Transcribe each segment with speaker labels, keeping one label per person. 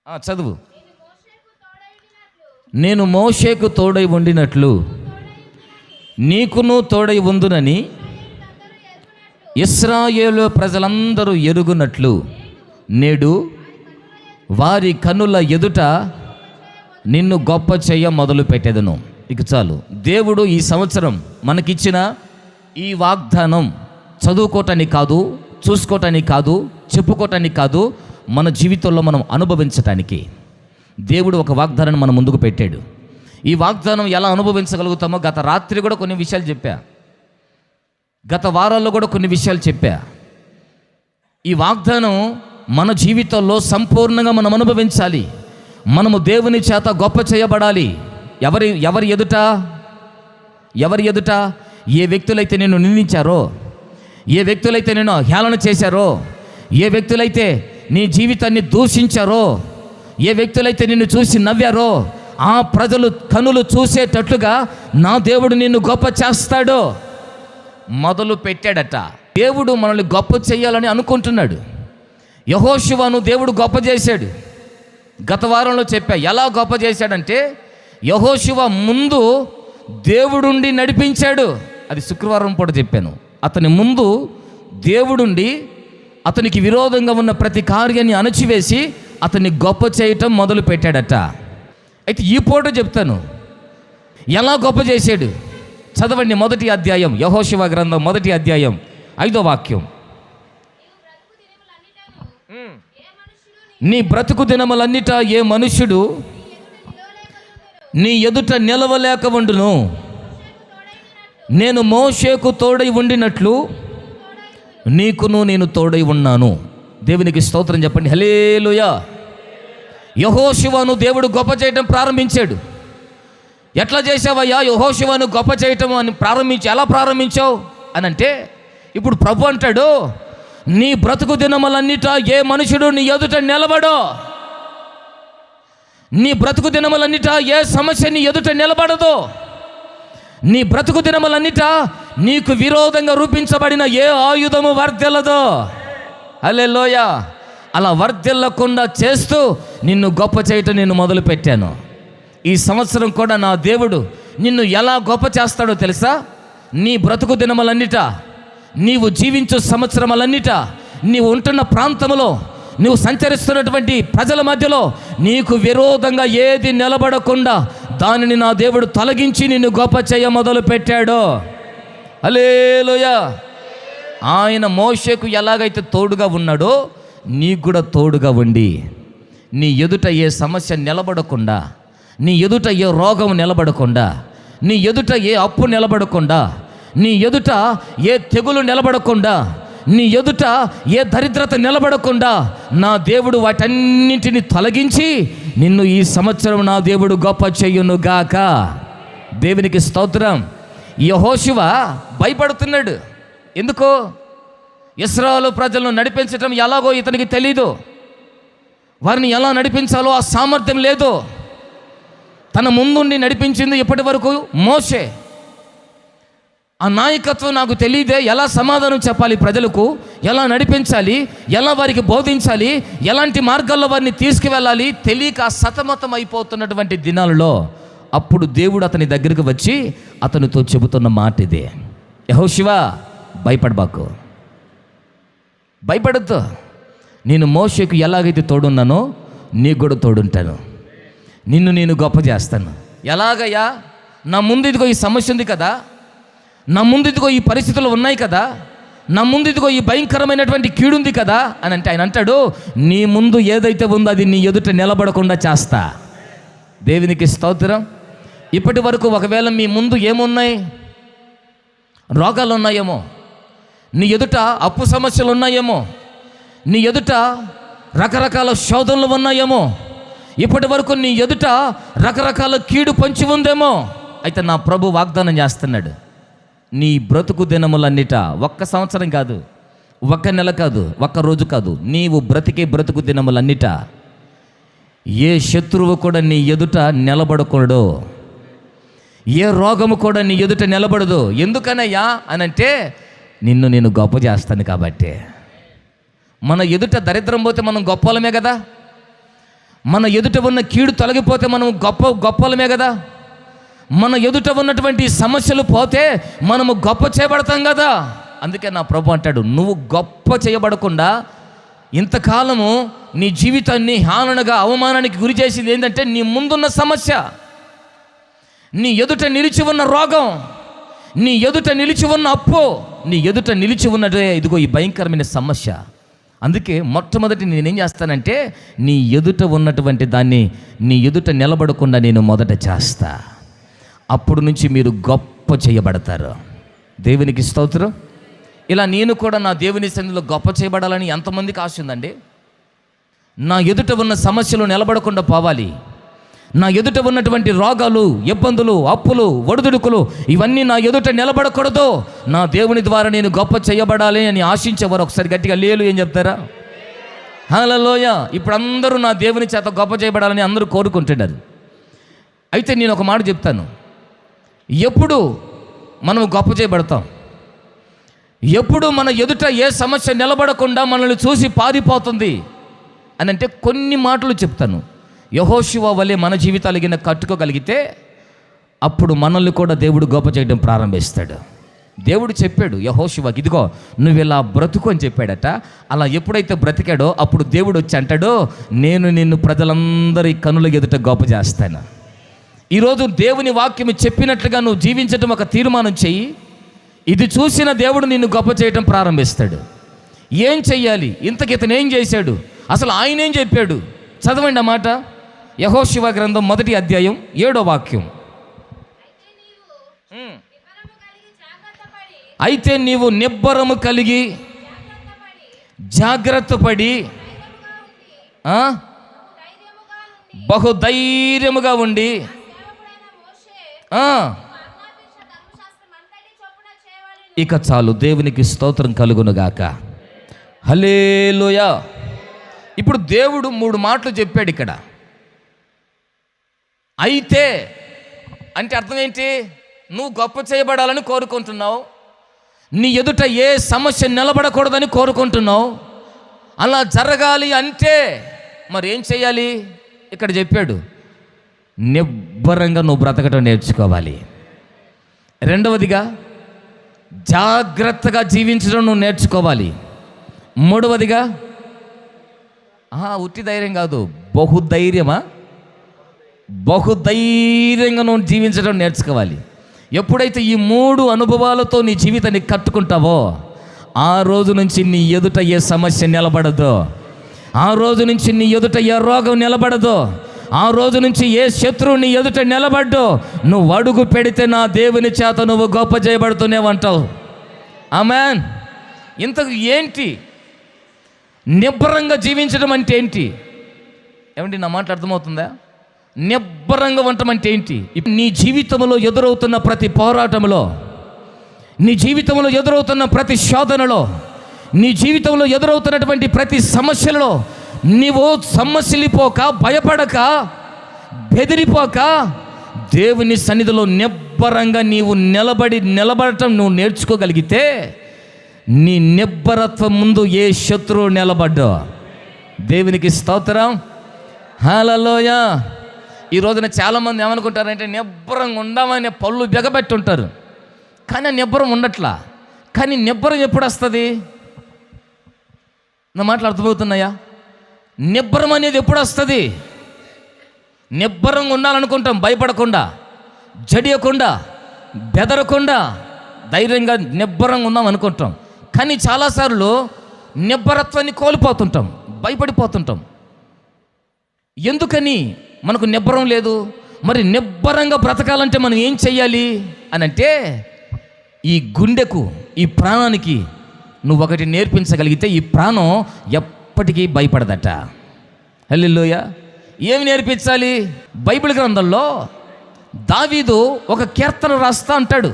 Speaker 1: చదువు. నేను మోషేకు తోడై ఉండినట్లు నీకును తోడై ఉందునని ఇశ్రాయేలు ప్రజలందరూ ఎరుగునట్లు నేడు వారి కన్నుల ఎదుట నిన్ను గొప్ప చెయ్య మొదలు పెట్టెదను. ఇక చాలు. దేవుడు ఈ సంవత్సరం మనకిచ్చిన ఈ వాగ్దానం చదువుకోవటానికి కాదు, చూసుకోవటానికి కాదు, చెప్పుకోవటానికి కాదు, మన జీవితంలో మనం అనుభవించటానికి దేవుడు ఒక వాగ్దానాన్ని మన ముందుకు పెట్టాడు. ఈ వాగ్దానం ఎలా అనుభవించగలుగుతామో గత రాత్రి కూడా కొన్ని విషయాలు చెప్పా, గత వారాల్లో కూడా కొన్ని విషయాలు చెప్పా. ఈ వాగ్దానం మన జీవితంలో సంపూర్ణంగా మనం అనుభవించాలి. మనము దేవుని చేత గొప్ప చేయబడాలి. ఎవరి ఎదుట ఏ వ్యక్తులైతే నిన్ను నిందించారో, ఏ వ్యక్తులైతే నిన్ను హేళన చేశారో, ఏ వ్యక్తులైతే నీ జీవితాన్ని దూషించారో, ఏ వ్యక్తులైతే నిన్ను చూసి నవ్వారో, ఆ ప్రజలు కనులు చూసేటట్లుగా నా దేవుడు నిన్ను గొప్ప చేస్తాడో మొదలు పెట్టాడట. దేవుడు మనల్ని గొప్ప చేయాలని అనుకుంటున్నాడు. యెహోషువను దేవుడు గొప్ప చేశాడు. గత వారంలో చెప్పా ఎలా గొప్ప చేశాడంటే, యెహోషువ ముందు దేవుడుండి నడిపించాడు. అది శుక్రవారం పూట చెప్పాను. అతని ముందు దేవుడుండి అతనికి విరోధంగా ఉన్న ప్రతి కార్యాన్ని అణచివేసి అతన్ని గొప్ప చేయటం మొదలు పెట్టాడట. అయితే ఈ పూట చెప్తాను ఎలా గొప్ప చేశాడు. చదవండి. 1వ అధ్యాయం, యెహోషువ గ్రంథం 1వ అధ్యాయం 5వ వాక్యం. నీ బ్రతుకు దినములన్నిట ఏ మనుష్యుడు నీ ఎదుట నిలవలేక ఉండును. నేను మోషేకు తోడై ఉండినట్లు నీకును నేను తోడై ఉన్నాను. దేవునికి స్తోత్రం చెప్పండి. హల్లెలూయా. యెహోషువను దేవుడు గొప్ప చేయటం ప్రారంభించాడు. ఎట్లా చేసావయ్యా యెహోషువను గొప్ప చేయటం అని ఎలా ప్రారంభించావు అని అంటే, ఇప్పుడు ప్రభు అంటాడు, నీ బ్రతుకు దినములన్నిట ఏ మనుషుడు నీ ఎదుట నిలబడో, నీ బ్రతుకు దినములన్నిట ఏ సమస్య నీ ఎదుట నిలబడదో, నీ బ్రతుకు దినములన్నిట నీకు విరోధంగా రూపించబడిన ఏ ఆయుధము వర్ధిల్లదో. హల్లెలూయా. అలా వర్ధిల్లకుండా చేస్తూ నిన్ను గొప్ప చేయటం నేను మొదలు పెట్టాను. ఈ సంవత్సరం కూడా నా దేవుడు నిన్ను ఎలా గొప్ప చేస్తాడో తెలుసా? నీ బ్రతుకు దినములన్నిట, నీవు జీవించు సంవత్సరములన్నిట, నీవు ఉంటున్న ప్రాంతంలో, నువ్వు సంచరిస్తున్నటువంటి ప్రజల మధ్యలో నీకు విరోధంగా ఏది నిలబడకుండా దానిని నా దేవుడు తొలగించి నిన్ను గొప్ప చేయ మొదలు పెట్టాడు. హల్లెలూయా. ఆయన మోషేకు ఎలాగైతే తోడుగా ఉన్నాడో నీకు కూడా తోడుగా ఉండి నీ ఎదుట ఏ సమస్య నిలబడకుండా, నీ ఎదుట ఏ రోగం నిలబడకుండా, నీ ఎదుట ఏ అప్పు నిలబడకుండా, నీ ఎదుట ఏ తెగులు నిలబడకుండా, నీ ఎదుట ఏ దరిద్రత నిలబడకుండా నా దేవుడు వాటన్నింటిని తొలగించి నిన్ను ఈ సంవత్సరం నా దేవుడు గొప్ప చెయ్యును గాక. దేవునికి స్తోత్రం. యెహోషువ భయపడుతున్నాడు. ఎందుకో? ఇశ్రాయేలు ప్రజలను నడిపించటం ఎలాగో ఇతనికి తెలీదు. వారిని ఎలా నడిపించాలో ఆ సామర్థ్యం లేదు. తన ముందుండి నడిపించింది ఇప్పటి వరకు మోషే. ఆ నాయకత్వం నాకు తెలియదే, ఎలా సమాధానం చెప్పాలి ప్రజలకు, ఎలా నడిపించాలి, ఎలా వారికి బోధించాలి, ఎలాంటి మార్గాల్లో వారిని తీసుకువెళ్ళాలి తెలియక సతమతం అయిపోతున్నటువంటి దినాలలో అప్పుడు దేవుడు అతని దగ్గరికి వచ్చి అతనితో చెబుతున్న మాట ఇదే, యెహోషువ భయపడబాకు, భయపడద్దు. నేను మోషేకు ఎలాగైతే తోడున్నానో నీకు కూడా తోడుంటాను. నిన్ను నేను గొప్ప చేస్తాను. ఎలాగయ్యా? నా ముందు ఇదిగో ఈ సమస్య ఉంది కదా, నా ముందు ఇదిగో ఈ పరిస్థితులు ఉన్నాయి కదా, నా ముందు ఇదిగో ఈ భయంకరమైనటువంటి కీడుంది కదా అని అంటే ఆయన అంటాడు, నీ ముందు ఏదైతే ఉందో అది నీ ఎదుట నిలబడకుండా చేస్తా. దేవునికి స్తోత్రం. ఇప్పటి వరకు ఒకవేళ మీ ముందు ఏమున్నాయి? రోగాలు ఉన్నాయేమో, నీ ఎదుట అప్పు సమస్యలు ఉన్నాయేమో, నీ ఎదుట రకరకాల శోధనలు ఉన్నాయేమో, ఇప్పటి వరకు నీ ఎదుట రకరకాల కీడు పొంచి ఉందేమో. అయితే నా ప్రభు వాగ్దానం చేస్తున్నాడు, నీ బ్రతుకు దినములన్నిట, ఒక్క సంవత్సరం కాదు, ఒక్క నెల కాదు, ఒక్క రోజు కాదు, నీవు బ్రతికే బ్రతుకు దినములన్నిట ఏ శత్రువు కూడా నీ ఎదుట నిలబడకూడదు, ఏ రోగము కూడా నీ ఎదుట నిలబడదు. ఎందుకనయ్యా అనంటే, నిన్ను నేను గొప్ప చేస్తాను కాబట్టి. మన ఎదుట దరిద్రం పోతే మనం గొప్పలమే కదా. మన ఎదుట ఉన్న కీడు తొలగిపోతే మనం గొప్పలమే కదా. మన ఎదుట ఉన్నటువంటి సమస్యలు పోతే మనము గొప్ప చేయబడతాం కదా. అందుకే నా ప్రభు అంటాడు, నువ్వు గొప్ప చేయబడకుండా ఇంతకాలము నీ జీవితాన్ని హేళనగా అవమానానికి గురి చేసింది ఏంటంటే నీ ముందున్న సమస్య, నీ ఎదుట నిలిచి ఉన్న రోగం, నీ ఎదుట నిలిచి ఉన్న అప్పు, నీ ఎదుట నిలిచి ఉన్నదే ఇదిగో ఈ భయంకరమైన సమస్య. అందుకే మొట్టమొదటి నేనేం చేస్తానంటే నీ ఎదుట ఉన్నటువంటి దాన్ని నీ ఎదుట నిలబడకుండా నేను మొదట చేస్తా. అప్పుడు నుంచి మీరు గొప్ప చేయబడతారు. దేవునికి స్తోత్రం. ఇలా నేను కూడా నా దేవుని సన్నిధిలో గొప్ప చేయబడాలని ఎంతమందికి ఆశ ఉందండి? నా ఎదుట ఉన్న సమస్యలు నిలబడకుండా పోవాలి. నా ఎదుట ఉన్నటువంటి రోగాలు, ఇబ్బందులు, అప్పులు, ఒడిదుడుకులు ఇవన్నీ నా ఎదుట నిలబడకూడదు. నా దేవుని ద్వారా నేను గొప్ప చేయబడాలి అని ఆశించేవారు ఒకసారి గట్టిగా లేలు ఏం చెప్తారా? హల్లెలూయ. ఇప్పుడు అందరూ నా దేవుని చేత గొప్ప చేయబడాలని అందరూ కోరుకుంటున్నారు. అయితే నేను ఒక మాట చెప్తాను, ఎప్పుడు మనం గొప్ప చేయబడతాం? ఎప్పుడు మన ఎదుట ఏ సమస్య నిలబడకుండా మనల్ని చూసి పారిపోతుంది అని అంటే కొన్ని మాటలు చెప్తాను. యెహోషువ వలె మన జీవితాలు గిన కట్టుకోగలిగితే అప్పుడు మనల్ని కూడా దేవుడు గొప్ప చేయడం ప్రారంభిస్తాడు. దేవుడు చెప్పాడు యెహోషువకి, ఇదిగో నువ్వు ఇలా బ్రతుకు అని చెప్పాడట. అలా ఎప్పుడైతే బ్రతికాడో అప్పుడు దేవుడు వచ్చి అంటాడు, నేను నిన్ను ప్రజలందరి కనుల ఎదుట గొప్ప చేస్తాను. ఈరోజు దేవుని వాక్యం చెప్పినట్లుగా నువ్వు జీవించడం ఒక తీర్మానం చెయ్యి. ఇది చూసిన దేవుడు నిన్ను గొప్ప చేయడం ప్రారంభిస్తాడు. ఏం చెయ్యాలి? ఇంతకితను ఏం చేశాడు? అసలు ఆయన ఏం చెప్పాడు? చదవండి ఆ మాట. యెహోషువ గ్రంథం 1వ అధ్యాయం 7వ వాక్యం. అయితే నీవు నిబ్బరము కలిగి జాగ్రత్త పడి బహుధైర్యముగా ఉండి ఇక చాలు. దేవునికి స్తోత్రం కలుగునుగాక. హల్లెలూయా. ఇప్పుడు దేవుడు 3 మాటలు చెప్పాడు ఇక్కడ. అయితే అంటే అర్థం ఏంటి? నువ్వు గొప్ప చేయబడాలని కోరుకుంటున్నావు, నీ ఎదుట ఏ సమస్య నిలబడకూడదని కోరుకుంటున్నావు. అలా జరగాలి అంటే మరి ఏం చేయాలి? ఇక్కడ చెప్పాడు, నిబ్బరంగా నువ్వు బ్రతకటం నేర్చుకోవాలి. రెండవదిగా జాగ్రత్తగా జీవించడం నువ్వు నేర్చుకోవాలి. మూడవదిగా ఉట్టి ధైర్యం కాదు, బహుధైర్యంగా నువ్వు జీవించడం నేర్చుకోవాలి. ఎప్పుడైతే ఈ 3 అనుభవాలతో నీ జీవితాన్ని కట్టుకుంటావో ఆ రోజు నుంచి నీ ఎదుట ఏ సమస్య నిలబడదో, ఆ రోజు నుంచి నీ ఎదుట ఏ రోగం నిలబడదో, ఆ రోజు నుంచి ఏ శత్రువు నీ ఎదుట నిలబడ్డో నువ్వు అడుగు పెడితే నా దేవుని చేత నువ్వు గొప్ప చేయబడుతూనేవంటావు. ఆమేన్. ఇంతకు ఏంటి నిబ్బరంగా జీవించడం అంటే ఏంటి? ఏమండి నా మాట అర్థమవుతుందా? నిబ్బరంగా ఉండటం అంటే ఏంటి? నీ జీవితంలో ఎదురవుతున్న ప్రతి పోరాటంలో, నీ జీవితంలో ఎదురవుతున్న ప్రతి శోధనలో, నీ జీవితంలో ఎదురవుతున్నటువంటి ప్రతి సమస్యలలో నీవు సమ్మసిల్లిపోక, భయపడక, బెదిరిపోక దేవుని సన్నిధిలో నిబ్బరంగా నీవు నిలబడటం నువ్వు నేర్చుకోగలిగితే నీ నిబ్బరత్వం ముందు ఏ శత్రువు నిలబడ్డో. దేవునికి స్తోత్రం. హల్లెలూయా. ఈ రోజున చాలామంది ఏమనుకుంటారంటే నిబ్బరంగా ఉండమని పళ్ళు బిగబెట్టి ఉంటారు, కానీ ఆ నిబ్బరం ఉండట్లా. కానీ నిబ్బరం ఎప్పుడు వస్తుంది? నా మాటలు అర్థమవుతున్నాయా? నిబ్బరం అనేది ఎప్పుడు వస్తుంది? నిబ్బరంగా ఉండాలనుకుంటాం, భయపడకుండా, జడియకుండా, బెదరకుండా, ధైర్యంగా నిబ్బరంగా ఉందాం అనుకుంటాం. కానీ చాలాసార్లు నిబ్బరత్వాన్ని కోల్పోతుంటాం, భయపడిపోతుంటాం. ఎందుకని మనకు నిబ్బరం లేదు? మరి నిబ్బరంగా బ్రతకాలంటే మనం ఏం చెయ్యాలి అని అంటే, ఈ గుండెకు, ఈ ప్రాణానికి నువ్వు ఒకటి నేర్పించగలిగితే ఈ ప్రాణం ఎప్పటికీ భయపడదట. హల్లెలూయా. ఏమి నేర్పించాలి? బైబిల్ గ్రంథంలో దావీదు ఒక కీర్తన రాస్తా అంటాడు.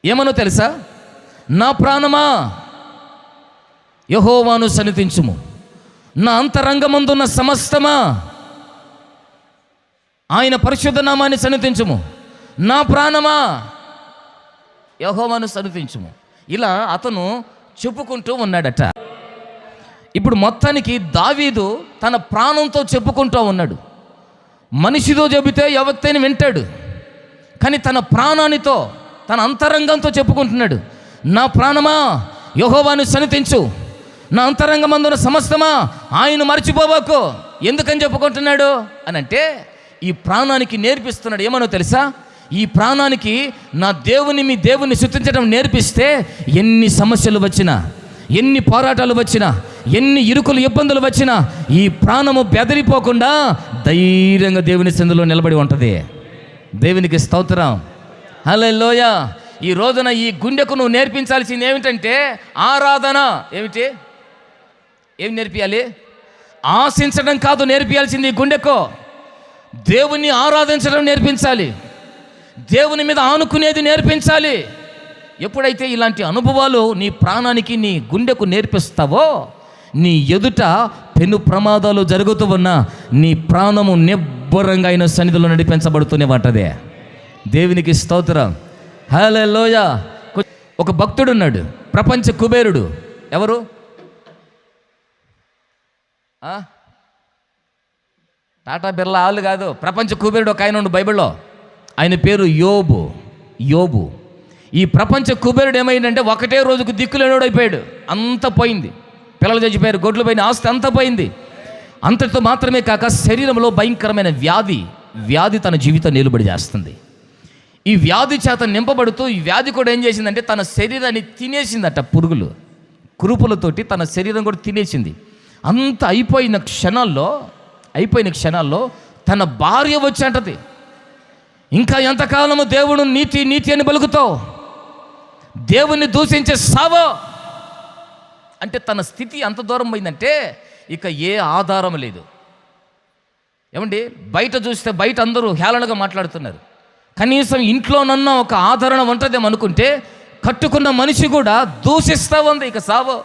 Speaker 1: ఏమనో తెలుసా? నా ప్రాణమా యెహోవాను సన్నిధించుము, నా అంతరంగమందున్న సమస్తమా ఆయన పరిశుద్ధ నామాన్ని సన్నిధించుము, నా ప్రాణమా యెహోవాను సన్నిధించుము. ఇలా అతను చెప్పుకుంటూ ఉన్నాడట. ఇప్పుడు మొత్తానికి దావీదు తన ప్రాణంతో చెప్పుకుంటూ ఉన్నాడు. మనిషితో చెబితే ఎవరితైనా వింటాడు, కానీ తన ప్రాణానితో, తన అంతరంగంతో చెప్పుకుంటున్నాడు. నా ప్రాణమా యెహోవాను సన్నిధించు, నా అంతరంగమందున సమస్తమా ఆయన మర్చిపోవాకు. ఎందుకని చెప్పుకుంటున్నాడు అని అంటే, ఈ ప్రాణానికి నేర్పిస్తున్నాడు. ఏమనో తెలుసా? ఈ ప్రాణానికి నా దేవుని, మీ దేవుని స్తుతించడం నేర్పిస్తే ఎన్ని సమస్యలు వచ్చినా, ఎన్ని పోరాటాలు వచ్చినా, ఎన్ని ఇరుకులు ఇబ్బందులు వచ్చినా ఈ ప్రాణము బెదిరిపోకుండా ధైర్యంగా దేవుని సన్నిధిలో నిలబడి ఉంటుంది. దేవునికి స్తోత్రం, హల్లెలూయా. ఈ రోజున ఈ గుండెకు నువ్వు నేర్పించాల్సింది ఏమిటంటే ఆరాధన. ఏమి నేర్పియాలి? ఆశించడం కాదు నేర్పియాల్సింది ఈ గుండెకు, దేవుణ్ణి ఆరాధించడం నేర్పించాలి, దేవుని మీద ఆనుకునేది నేర్పించాలి. ఎప్పుడైతే ఇలాంటి అనుభవాలు నీ ప్రాణానికి, నీ గుండెకు నేర్పిస్తావో, నీ ఎదుట పెను ప్రమాదాలు జరుగుతూ ఉన్నా నీ ప్రాణము నిబ్బరంగా అయిన సన్నిధిలో నడిపించబడుతూనే ఉంటదే. దేవునికి స్తోత్రం, హల్లెలూయా. ఒక భక్తుడు ఉన్నాడు, ప్రపంచ కుబేరుడు. ఎవరు? టాటా బిర్లా వాళ్ళు కాదు, ప్రపంచ కుబేరుడు ఒక ఆయన ఉండు బైబిల్లో. ఆయన పేరు యోబు. ఈ ప్రపంచ కుబేరుడు ఏమైందంటే ఒకటే రోజుకు దిక్కులేనోడైపోయాడు. అంత పోయింది, పిల్లలు చచ్చిపోయారు, గొడ్లు పోయిన, ఆస్తి అంతా పోయింది. అంతటితో మాత్రమే కాక శరీరంలో భయంకరమైన వ్యాధి తన జీవితం నిలుబడి చేస్తుంది. ఈ వ్యాధి చేత నింపబడుతూ ఈ వ్యాధి కూడా ఏం చేసిందంటే తన శరీరాన్ని తినేసిందట. పురుగులు, కురుపులతోటి తన శరీరం కూడా తినేసింది. అంత అయిపోయిన క్షణాల్లో తన భార్య వచ్చి అంటది, ఇంకా ఎంతకాలము దేవుడు నీతి అని పలుకుతావు, దేవుణ్ణి దూషించే సావో అంటే. తన స్థితి అంత దూరం పోయిందంటే ఇక ఏ ఆధారం లేదు. ఏమండి, బయట చూస్తే బయట అందరూ హేళనగా మాట్లాడుతున్నారు, కనీసం ఇంట్లోనన్నా ఒక ఆదరణ ఉంటుందేమో అనుకుంటే కట్టుకున్న మనిషి కూడా దూషిస్తూ ఉంది. ఇక సావో,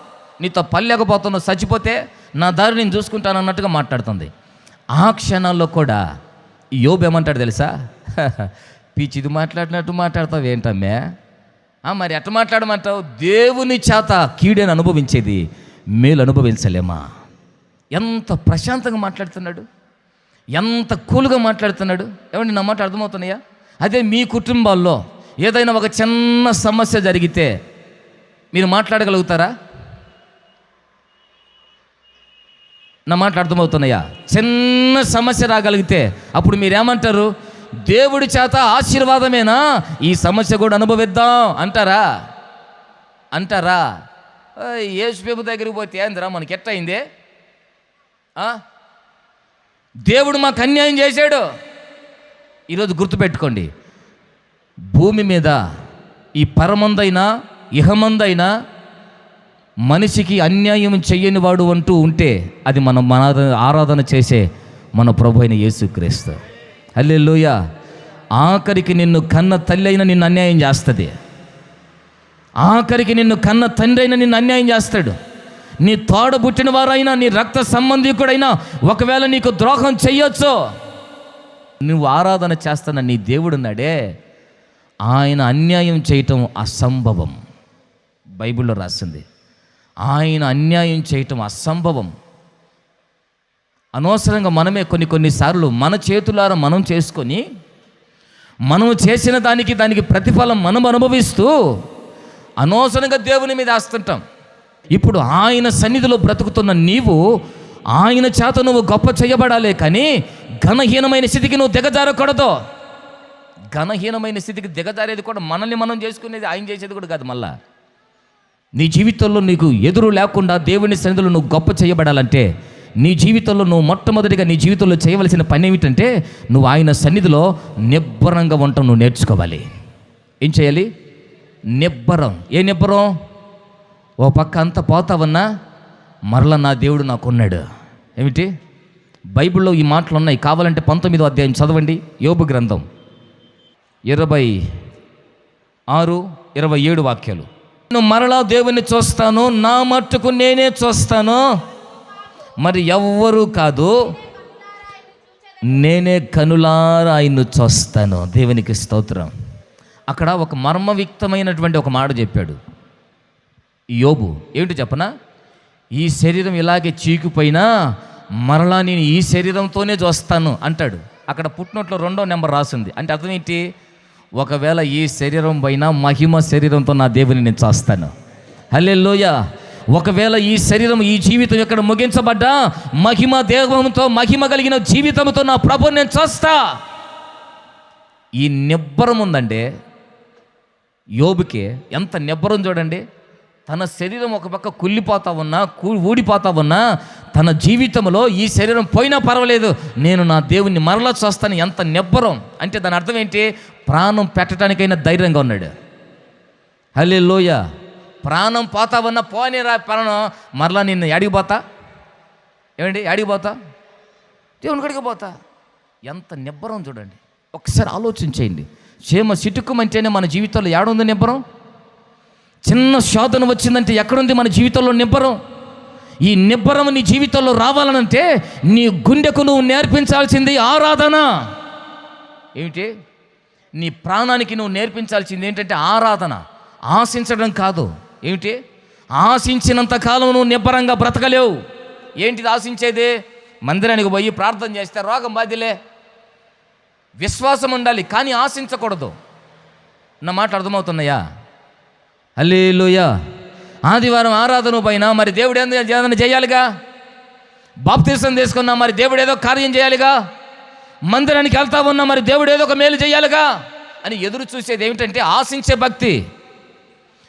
Speaker 1: నీతో పల్లెకపోతున్నావు, చచ్చిపోతే నా దారి నేను చూసుకుంటాను అన్నట్టుగా మాట్లాడుతుంది. ఆ క్షణాల్లో కూడా యోబు ఏమంటాడు తెలుసా? పిచ్చిది మాట్లాడినట్టు మాట్లాడతావు ఏంటమ్మే, మరి ఎట్ట మాట్లాడమంటావు? దేవుని చేత కీడని అనుభవించేది మేలు అనుభవించలేమా? ఎంత ప్రశాంతంగా మాట్లాడుతున్నాడు, ఎంత కూల్గా మాట్లాడుతున్నాడు. ఏమండి, నా మాట అర్థమవుతున్నాయా? అదే మీ కుటుంబాల్లో ఏదైనా ఒక చిన్న సమస్య జరిగితే మీరు మాట్లాడగలుగుతారా? నా మాట అర్థమవుతున్నాయా? చిన్న సమస్య రాగలిగితే అప్పుడు మీరేమంటారు? దేవుడి చేత ఆశీర్వాదమేనా, ఈ సమస్య కూడా అనుభవిద్దాం అంటారా? యేసుప్రభు దగ్గరికి పోతే ఏందిరా మనకి ఎట్టయిందే, దేవుడు మాకు అన్యాయం చేశాడు. ఈరోజు గుర్తుపెట్టుకోండి, భూమి మీద ఈ పరమందైనా ఇహమందైనా మనిషికి అన్యాయం చెయ్యని వాడు అంటూ ఉంటే అది మన ఆరాధన చేసే మన ప్రభు అయిన యేసుక్రీస్తు. హల్లెలూయా. ఆఖరికి నిన్ను కన్న తల్లి అయినా నిన్ను అన్యాయం చేస్తుంది, ఆఖరికి నిన్ను కన్న తండ్రి అయినా నిన్ను అన్యాయం చేస్తాడు. నీ తోడబుట్టిన వారైనా, నీ రక్త సంబంధికుడైనా ఒకవేళ నీకు ద్రోహం చెయ్యొచ్చు. నువ్వు ఆరాధన చేస్తున్న నీ దేవుడున్నాడే, ఆయన అన్యాయం చేయటం అసంభవం. బైబిల్లో రాసింది, ఆయన అన్యాయం చేయటం అసంభవం. అనవసరంగా మనమే కొన్నిసార్లు మన చేతులారా మనం చేసుకొని, మనము చేసిన దానికి ప్రతిఫలం మనం అనుభవిస్తూ అనవసరంగా దేవుని మీద వేస్తుంటాం. ఇప్పుడు ఆయన సన్నిధిలో బ్రతుకుతున్న నీవు ఆయన చేత నువ్వు గొప్ప చేయబడాలే, కానీ ఘనహీనమైన స్థితికి నువ్వు దిగజారకూడదు. ఘనహీనమైన స్థితికి దిగజారేది కూడా మనల్ని మనం చేసుకునేది, ఆయన చేసేది కూడా కాదు. మళ్ళా నీ జీవితంలో నీకు ఎదురు లేకుండా దేవుని సన్నిధిలో నువ్వు గొప్ప చేయబడాలంటే నీ జీవితంలో నువ్వు మొట్టమొదటిగా నీ జీవితంలో చేయవలసిన పని ఏమిటంటే నువ్వు ఆయన సన్నిధిలో నిబ్బరంగా ఉండటం నువ్వు నేర్చుకోవాలి. ఏం చేయాలి? నిబ్బరం. ఏ నిబ్బరం? ఓ పక్క అంతా పోతావన్నా మరలా నా దేవుడు నాకున్నాడు. ఏమిటి? బైబిల్లో ఈ మాటలు ఉన్నాయి. కావాలంటే 19వ అధ్యాయం చదవండి, యోబు గ్రంథం 26-27 వాక్యాలు. నేను మరలా దేవుని చూస్తాను, నా మట్టుకు నేనే చూస్తాను, మరి ఎవ్వరూ కాదు, నేనే కనులారా ఆయన్ను చూస్తాను. దేవునికి స్తోత్రం. అక్కడ ఒక మర్మవిక్తమైనటువంటి ఒక మాట చెప్పాడు యోబు. ఏమిటి చెప్పనా? ఈ శరీరం ఇలాగే చీకిపోయినా మరలా నేను ఈ శరీరంతోనే చూస్తాను అంటాడు. అక్కడ పుట్టినట్లో 2వ నెంబర్ రాసింది. అంటే అర్థం ఏంటి? ఒకవేళ ఈ శరీరం పైన మహిమ శరీరంతో నా దేవుని నేను చూస్తాను. హల్లెలూయా. ఒకవేళ ఈ శరీరం, ఈ జీవితం ఇక్కడ ముగించబడ్డా మహిమ దేవంతో, మహిమ కలిగిన జీవితంతో నా ప్రభుని నేను చూస్తా. ఈ నిబ్బరం ఉందండి యోబుకి. ఎంత నిబ్బరం చూడండి. తన శరీరం ఒక పక్క కుళ్ళిపోతా ఉన్నా, ఊడిపోతా ఉన్నా, తన జీవితంలో ఈ శరీరం పోయినా పర్వాలేదు, నేను నా దేవుణ్ణి మరలా చూస్తాను. ఎంత నిబ్బరం అంటే దాని అర్థం ఏంటి? ప్రాణం పెట్టడానికైనా ధైర్యంగా ఉన్నాడు. హల్లెలూయా. ప్రాణం పోతా ఉన్నా, పోనీ రా ప్రాణం, మరలా నిన్ను అడిగిపోతా. ఏమండి అడిగిపోతా? దేవుని కడిగి పోతా. ఎంత నిబ్బరం చూడండి. ఒకసారి ఆలోచించేయండి. క్షేమ చిటుక్కుమంటేనే మన జీవితంలో ఏడుంది నిబ్బరం? చిన్న శోధన వచ్చిందంటే ఎక్కడుంది మన జీవితంలో నిబ్బరం? ఈ నిబ్బరం నీ జీవితంలో రావాలనంటే నీ గుండెకు నువ్వు నేర్పించాల్సింది ఆరాధన. ఏమిటి? నీ ప్రాణానికి నువ్వు నేర్పించాల్సింది ఏంటంటే ఆరాధన. ఆశించడం కాదు. ఏమిటి? ఆశించినంత కాలం నువ్వు నిబ్బరంగా బ్రతకలేవు. ఏంటిది ఆశించేది? మందిరానికి పోయి ప్రార్థన చేస్తే రోగం బాధిలే. విశ్వాసం ఉండాలి కానీ ఆశించకూడదు. నా మాట అర్థమవుతున్నాయా? హల్లెలూయా. ఆదివారం ఆరాధన పైన మరి దేవుడు ఏదైనా చేయాలిగా. బాప్తిసం తీసుకున్నా మరి దేవుడు ఏదో కార్యం చేయాలిగా. మందిరానికి వెళ్తా ఉన్నా మరి దేవుడు ఏదో ఒక మేలు చేయాలిగా అని ఎదురు చూసేది ఏమిటంటే ఆశించే భక్తి.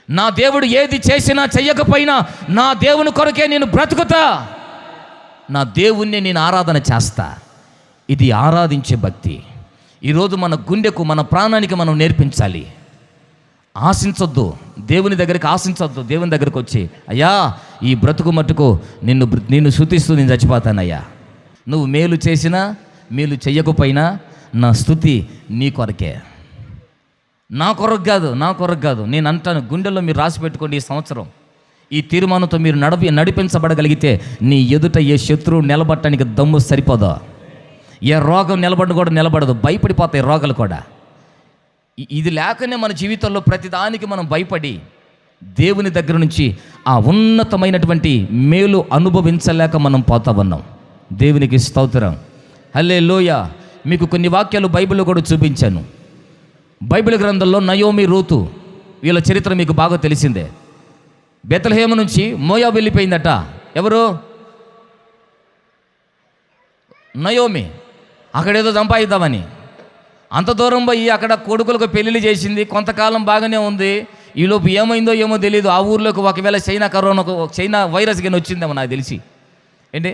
Speaker 1: నా దేవుడు ఏది చేసినా చెయ్యకపోయినా నా దేవుని కొరకే నేను బ్రతుకుతా, నా దేవుణ్ణి నేను ఆరాధన చేస్తా. ఇది ఆరాధించే భక్తి. ఈరోజు మన గుండెకు, మన ప్రాణానికి మనం నేర్పించాలి. ఆశించొద్దు, దేవుని దగ్గరికి ఆశించొద్దు. దేవుని దగ్గరికి వచ్చి, అయ్యా ఈ బ్రతుకు మట్టుకు నిన్ను స్తుతిస్తూ నేను చచ్చిపోతానయ్యా. నువ్వు మేలు చేసినా మేలు చెయ్యకపోయినా నా స్తుతి నీ కొరకే, నా కొరకు కాదు. నేను అంటాను, గుండెల్లో మీరు రాసి పెట్టుకోండి. ఈ సంవత్సరం ఈ తీర్మానంతో మీరు నడిపించబడగలిగితే నీ ఎదుట ఏ శత్రువు నిలబడటానికి దమ్ము సరిపోదా. ఏ రోగం నిలబడదు. భయపడిపోతాయి రోగాలు కూడా. ఇది లేకనే మన జీవితంలో ప్రతిదానికి మనం భయపడి దేవుని దగ్గర నుంచి ఆ ఉన్నతమైనటువంటి మేలు అనుభవించలేక మనం పోతా ఉన్నాం. దేవునికి స్తోత్రం. హల్లెలూయా. మీకు కొన్ని వాక్యాలు బైబిల్లో కూడా చూపించాను. బైబిల్ గ్రంథంలో నయోమి, రూతు వీళ్ళ చరిత్ర మీకు బాగా తెలిసిందే. బెత్లెహేము నుంచి మోయాబు వెళ్ళిపోయిందట. ఎవరు? నయోమి. అక్కడేదో సంపాదిద్దామని అంత దూరం పోయి అక్కడ కొడుకులకు పెళ్ళిళ్ళు చేసింది. కొంతకాలం బాగానే ఉంది. ఈలోపు ఏమైందో ఏమో తెలియదు. ఆ ఊర్లోకి ఒకవేళ చైనా వైరస్ కానీ వచ్చిందేమో నాకు తెలిసి. ఏంటి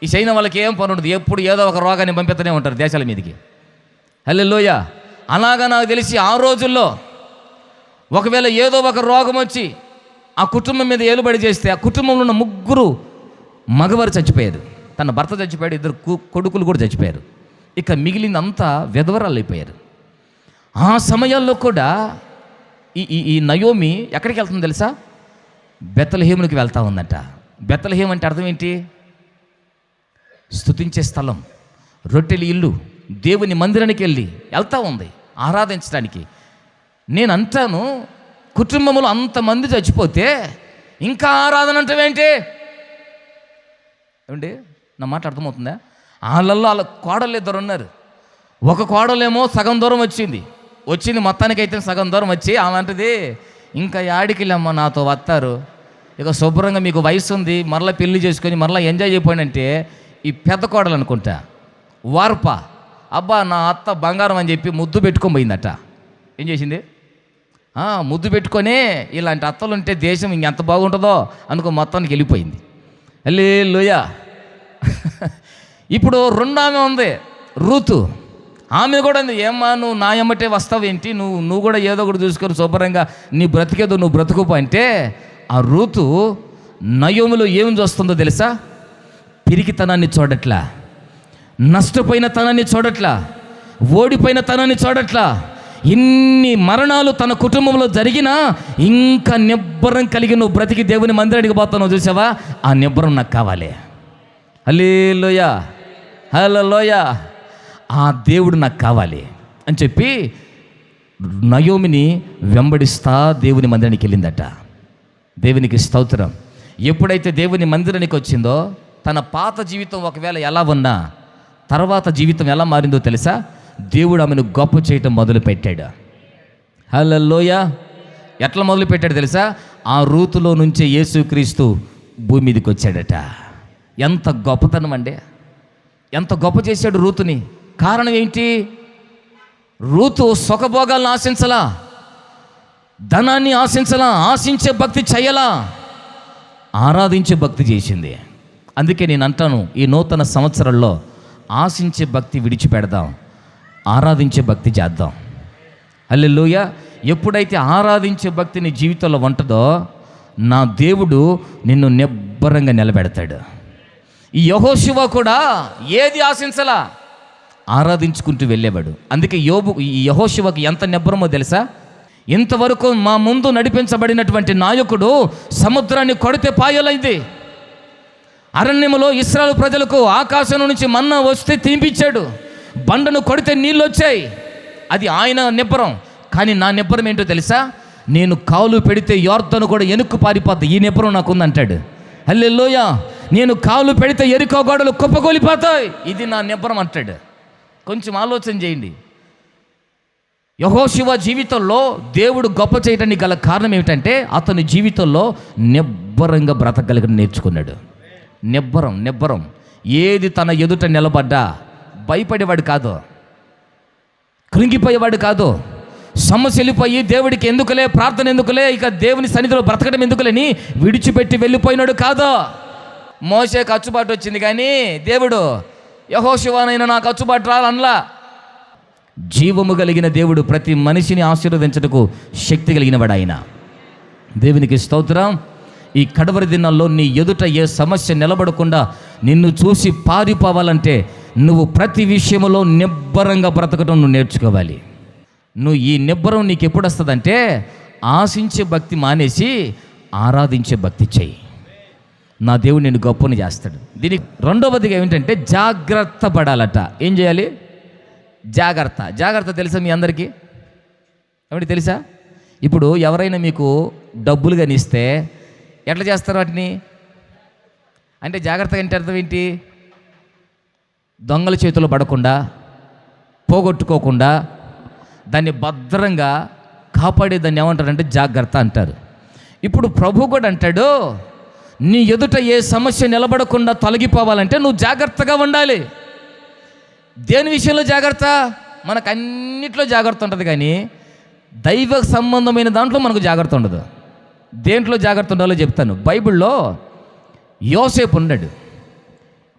Speaker 1: ఈ చైనా వాళ్ళకి ఏం పని ఉండదు, ఎప్పుడు ఏదో ఒక రోగాన్ని పంపిస్తూనే ఉంటారు దేశాల మీదకి. హల్లెలూయా. అలాగా నాకు తెలిసి ఆ రోజుల్లో ఒకవేళ ఏదో ఒక రోగం వచ్చి ఆ కుటుంబం మీద ఏలుబడి చేస్తే ఆ కుటుంబంలో ఉన్న 3 మగవారు చచ్చిపోయారు. తన భర్త చచ్చిపోయాడు, 2 కొడుకులు కూడా చచ్చిపోయారు. ఇక మిగిలినంతా విధవరాలు అయిపోయారు. ఆ సమయాల్లో కూడా ఈ నయోమి ఎక్కడికి వెళ్తుందో తెలుసా? బెత్లెహేమునికి వెళ్తా ఉందట. బెత్లెహేం అంటే అర్థం ఏంటి? స్తుతించే స్థలం, రొట్టెలి ఇల్లు, దేవుని మందిరానికి వెళ్తా ఉంది ఆరాధించడానికి. నేను అంటాను, కుటుంబంలో అంతమంది చచ్చిపోతే ఇంకా ఆరాధన అంటావేంటి? ఏమండి నా మాట అర్థమవుతుందా? వాళ్ళ కోడళ్ళు 2 ఉన్నారు. ఒక కోడలేమో సగం దూరం వచ్చింది మొత్తానికైతే సగం దూరం వచ్చి ఆమె అంటది, ఇంకా యాడికిలమ్మ నాతో వస్తారు, ఇక శుభ్రంగా మీకు వయసు ఉంది, మరలా పెళ్లి చేసుకొని మరలా ఎంజాయ్ చేయపోయినంటే ఈ పెద్ద కోడలు అనుకుంటా వార్ప, అబ్బా నా అత్త బంగారం అని చెప్పి ముద్దు పెట్టుకొని పోయిందట. ఏం చేసింది? ముద్దు పెట్టుకొని ఇలాంటి అత్తలు ఉంటే దేశం ఇంకెంత బాగుంటుందో అనుకో మొత్తానికి వెళ్ళిపోయింది. హల్లెలూయా. ఇప్పుడు 2 ఆమె ఉంది, రూతు. ఆమె కూడా ఉంది, ఏమ్మా నువ్వు నా ఎమ్మటే వస్తావు ఏంటి, నువ్వు కూడా ఏదో ఒకటి చూసుకొని శుభ్రంగా నీ బ్రతికేదో నువ్వు బ్రతుకుపో అంటే ఆ రూతు నయోములో ఏం చూస్తుందో తెలుసా? పిరికితనాన్ని చూడట్లా, నష్టపోయిన తనాన్ని చూడట్లా, ఓడిపోయిన తనాన్ని చూడట్లా. ఇన్ని మరణాలు తన కుటుంబంలో జరిగినా ఇంకా నిబ్బరం కలిగి నువ్వు బ్రతికి దేవుని మందిరానికి పోతున్నావు చూసావా, ఆ నిబ్బరం నాకు కావాలి. హల్లెలూయా, హల్లెలూయా. ఆ దేవుడు నాకు కావాలి అని చెప్పి నయోమిని వెంబడిస్తా దేవుని మందిరానికి వెళ్ళిందట. దేవునికి స్తోత్రం. ఎప్పుడైతే దేవుని మందిరానికి వచ్చిందో తన పాత జీవితం ఒకవేళ ఎలా ఉన్నా తర్వాత జీవితం ఎలా మారిందో తెలుసా? దేవుడు ఆమెను గొప్ప చేయటం మొదలుపెట్టాడు. హల్లెలూయా. ఎట్లా మొదలుపెట్టాడు తెలుసా? ఆ రూతులో నుంచే యేసుక్రీస్తు భూమి మీదకి వచ్చాడట. ఎంత గొప్పతనం అండి! ఎంత గొప్ప చేశాడు రూతుని. కారణం ఏంటి? రూతు సుఖభోగాలను ఆశించలా, ధనాన్ని ఆశించలా, ఆశించే భక్తి చేయలా, ఆరాధించే భక్తి చేసింది. అందుకే నేను అంటాను, ఈ నూతన సంవత్సరంలో ఆశించే భక్తి విడిచిపెడదాం, ఆరాధించే భక్తి చేద్దాం. హల్లెలూయా. ఎప్పుడైతే ఆరాధించే భక్తి నీ జీవితంలో ఉంటుందో నా దేవుడు నిన్ను నిబ్బరంగా నిలబెడతాడు. ఈ యెహోషువ కూడా ఏది ఆశించలా, ఆరాధించుకుంటూ వెళ్ళేవాడు. అందుకే ఈ యెహోషువకి ఎంత నిబ్బరమో తెలుసా? ఇంతవరకు మా ముందు నడిపించబడినటువంటి నాయకుడు సముద్రాన్ని కొడితే పాయలైంది. అరణ్యములో ఇశ్రాయేలు ప్రజలకు ఆకాశం నుంచి మన్నా వస్తే తినిపించాడు. బండను కొడితే నీళ్ళు వచ్చాయి. అది ఆయన నిబ్బరం. కానీ నా నిబ్బరం ఏంటో తెలుసా? నేను కాలు పెడితే యోర్దాను కూడా ఎనుక్కు పారిపోద్ది. ఈ నిబ్బరం నాకుందంటాడు. హల్లెలూయా. నేను కాలు పెడితే ఎరికో గోడలు కుప్పకూలిపోతాయి. ఇది నా నిబ్బరం అంటాడు. కొంచెం ఆలోచన చేయండి. యెహోషువ జీవితంలో దేవుడు గొప్ప చేయడానికి గల కారణం ఏమిటంటే అతని జీవితంలో నిబ్బరంగా బ్రతకగలిగిన నేర్చుకున్నాడు. నిబ్బరం. ఏది తన ఎదుట నిలబడ్డా భయపడేవాడు కాదు, కృంగిపోయేవాడు కాదు. సమస్య వెళ్ళిపోయి దేవుడికి ఎందుకులే, ప్రార్థన ఎందుకులే, ఇక దేవుని సన్నిధిలో బ్రతకడం ఎందుకులేని విడిచిపెట్టి వెళ్ళిపోయినాడు కాదు. మోషేకి అచ్చుబాటు వచ్చింది కానీ దేవుడు యెహోషువనైనా నాకు అచ్చుబాటు రాలనలా. జీవము కలిగిన దేవుడు ప్రతి మనిషిని ఆశీర్వదించటకు శక్తి కలిగినవాడు ఆయన. దేవునికి స్తోత్రం. ఈ కడవరి దినాల్లో నీ ఎదుట ఏ సమస్య నిలబడకుండా నిన్ను చూసి పారిపోవాలంటే నువ్వు ప్రతి విషయంలో నిబ్బరంగా బ్రతకడం నువ్వు నేర్చుకోవాలి. నువ్వు ఈ నిబ్బరం నీకు ఎప్పుడు వస్తుందంటే ఆశించే భక్తి మానేసి ఆరాధించే భక్తి చెయ్యి. నా దేవుడు నేను గొప్పని చేస్తాడు. దీనికి రెండవదిగా ఏమిటంటే జాగ్రత్త పడాలట. ఏం చేయాలి? జాగ్రత్త తెలుసా మీ అందరికీ? ఏమిటి తెలుసా? ఇప్పుడు ఎవరైనా మీకు డబ్బులు కానీ ఇస్తే ఎట్లా చేస్తారు వాటిని? అంటే జాగ్రత్తగా అంటే అర్థం ఏంటి? దొంగల చేతుల్లో పడకుండా, పోగొట్టుకోకుండా దాన్ని భద్రంగా కాపాడే దాన్ని ఏమంటారంటే జాగ్రత్త అంటారు. ఇప్పుడు ప్రభు కూడా అంటాడు, నీ ఎదుట ఏ సమస్య నిలబడకుండా తొలగిపోవాలంటే నువ్వు జాగ్రత్తగా ఉండాలి. దేని విషయంలో జాగ్రత్త? మనకు అన్నిట్లో జాగ్రత్త ఉంటుంది కానీ దైవ సంబంధమైన దాంట్లో మనకు జాగ్రత్త ఉండదు. దేంట్లో జాగ్రత్త ఉండాలో చెప్తాను. బైబిల్లో యోసేపు ఉన్నాడు.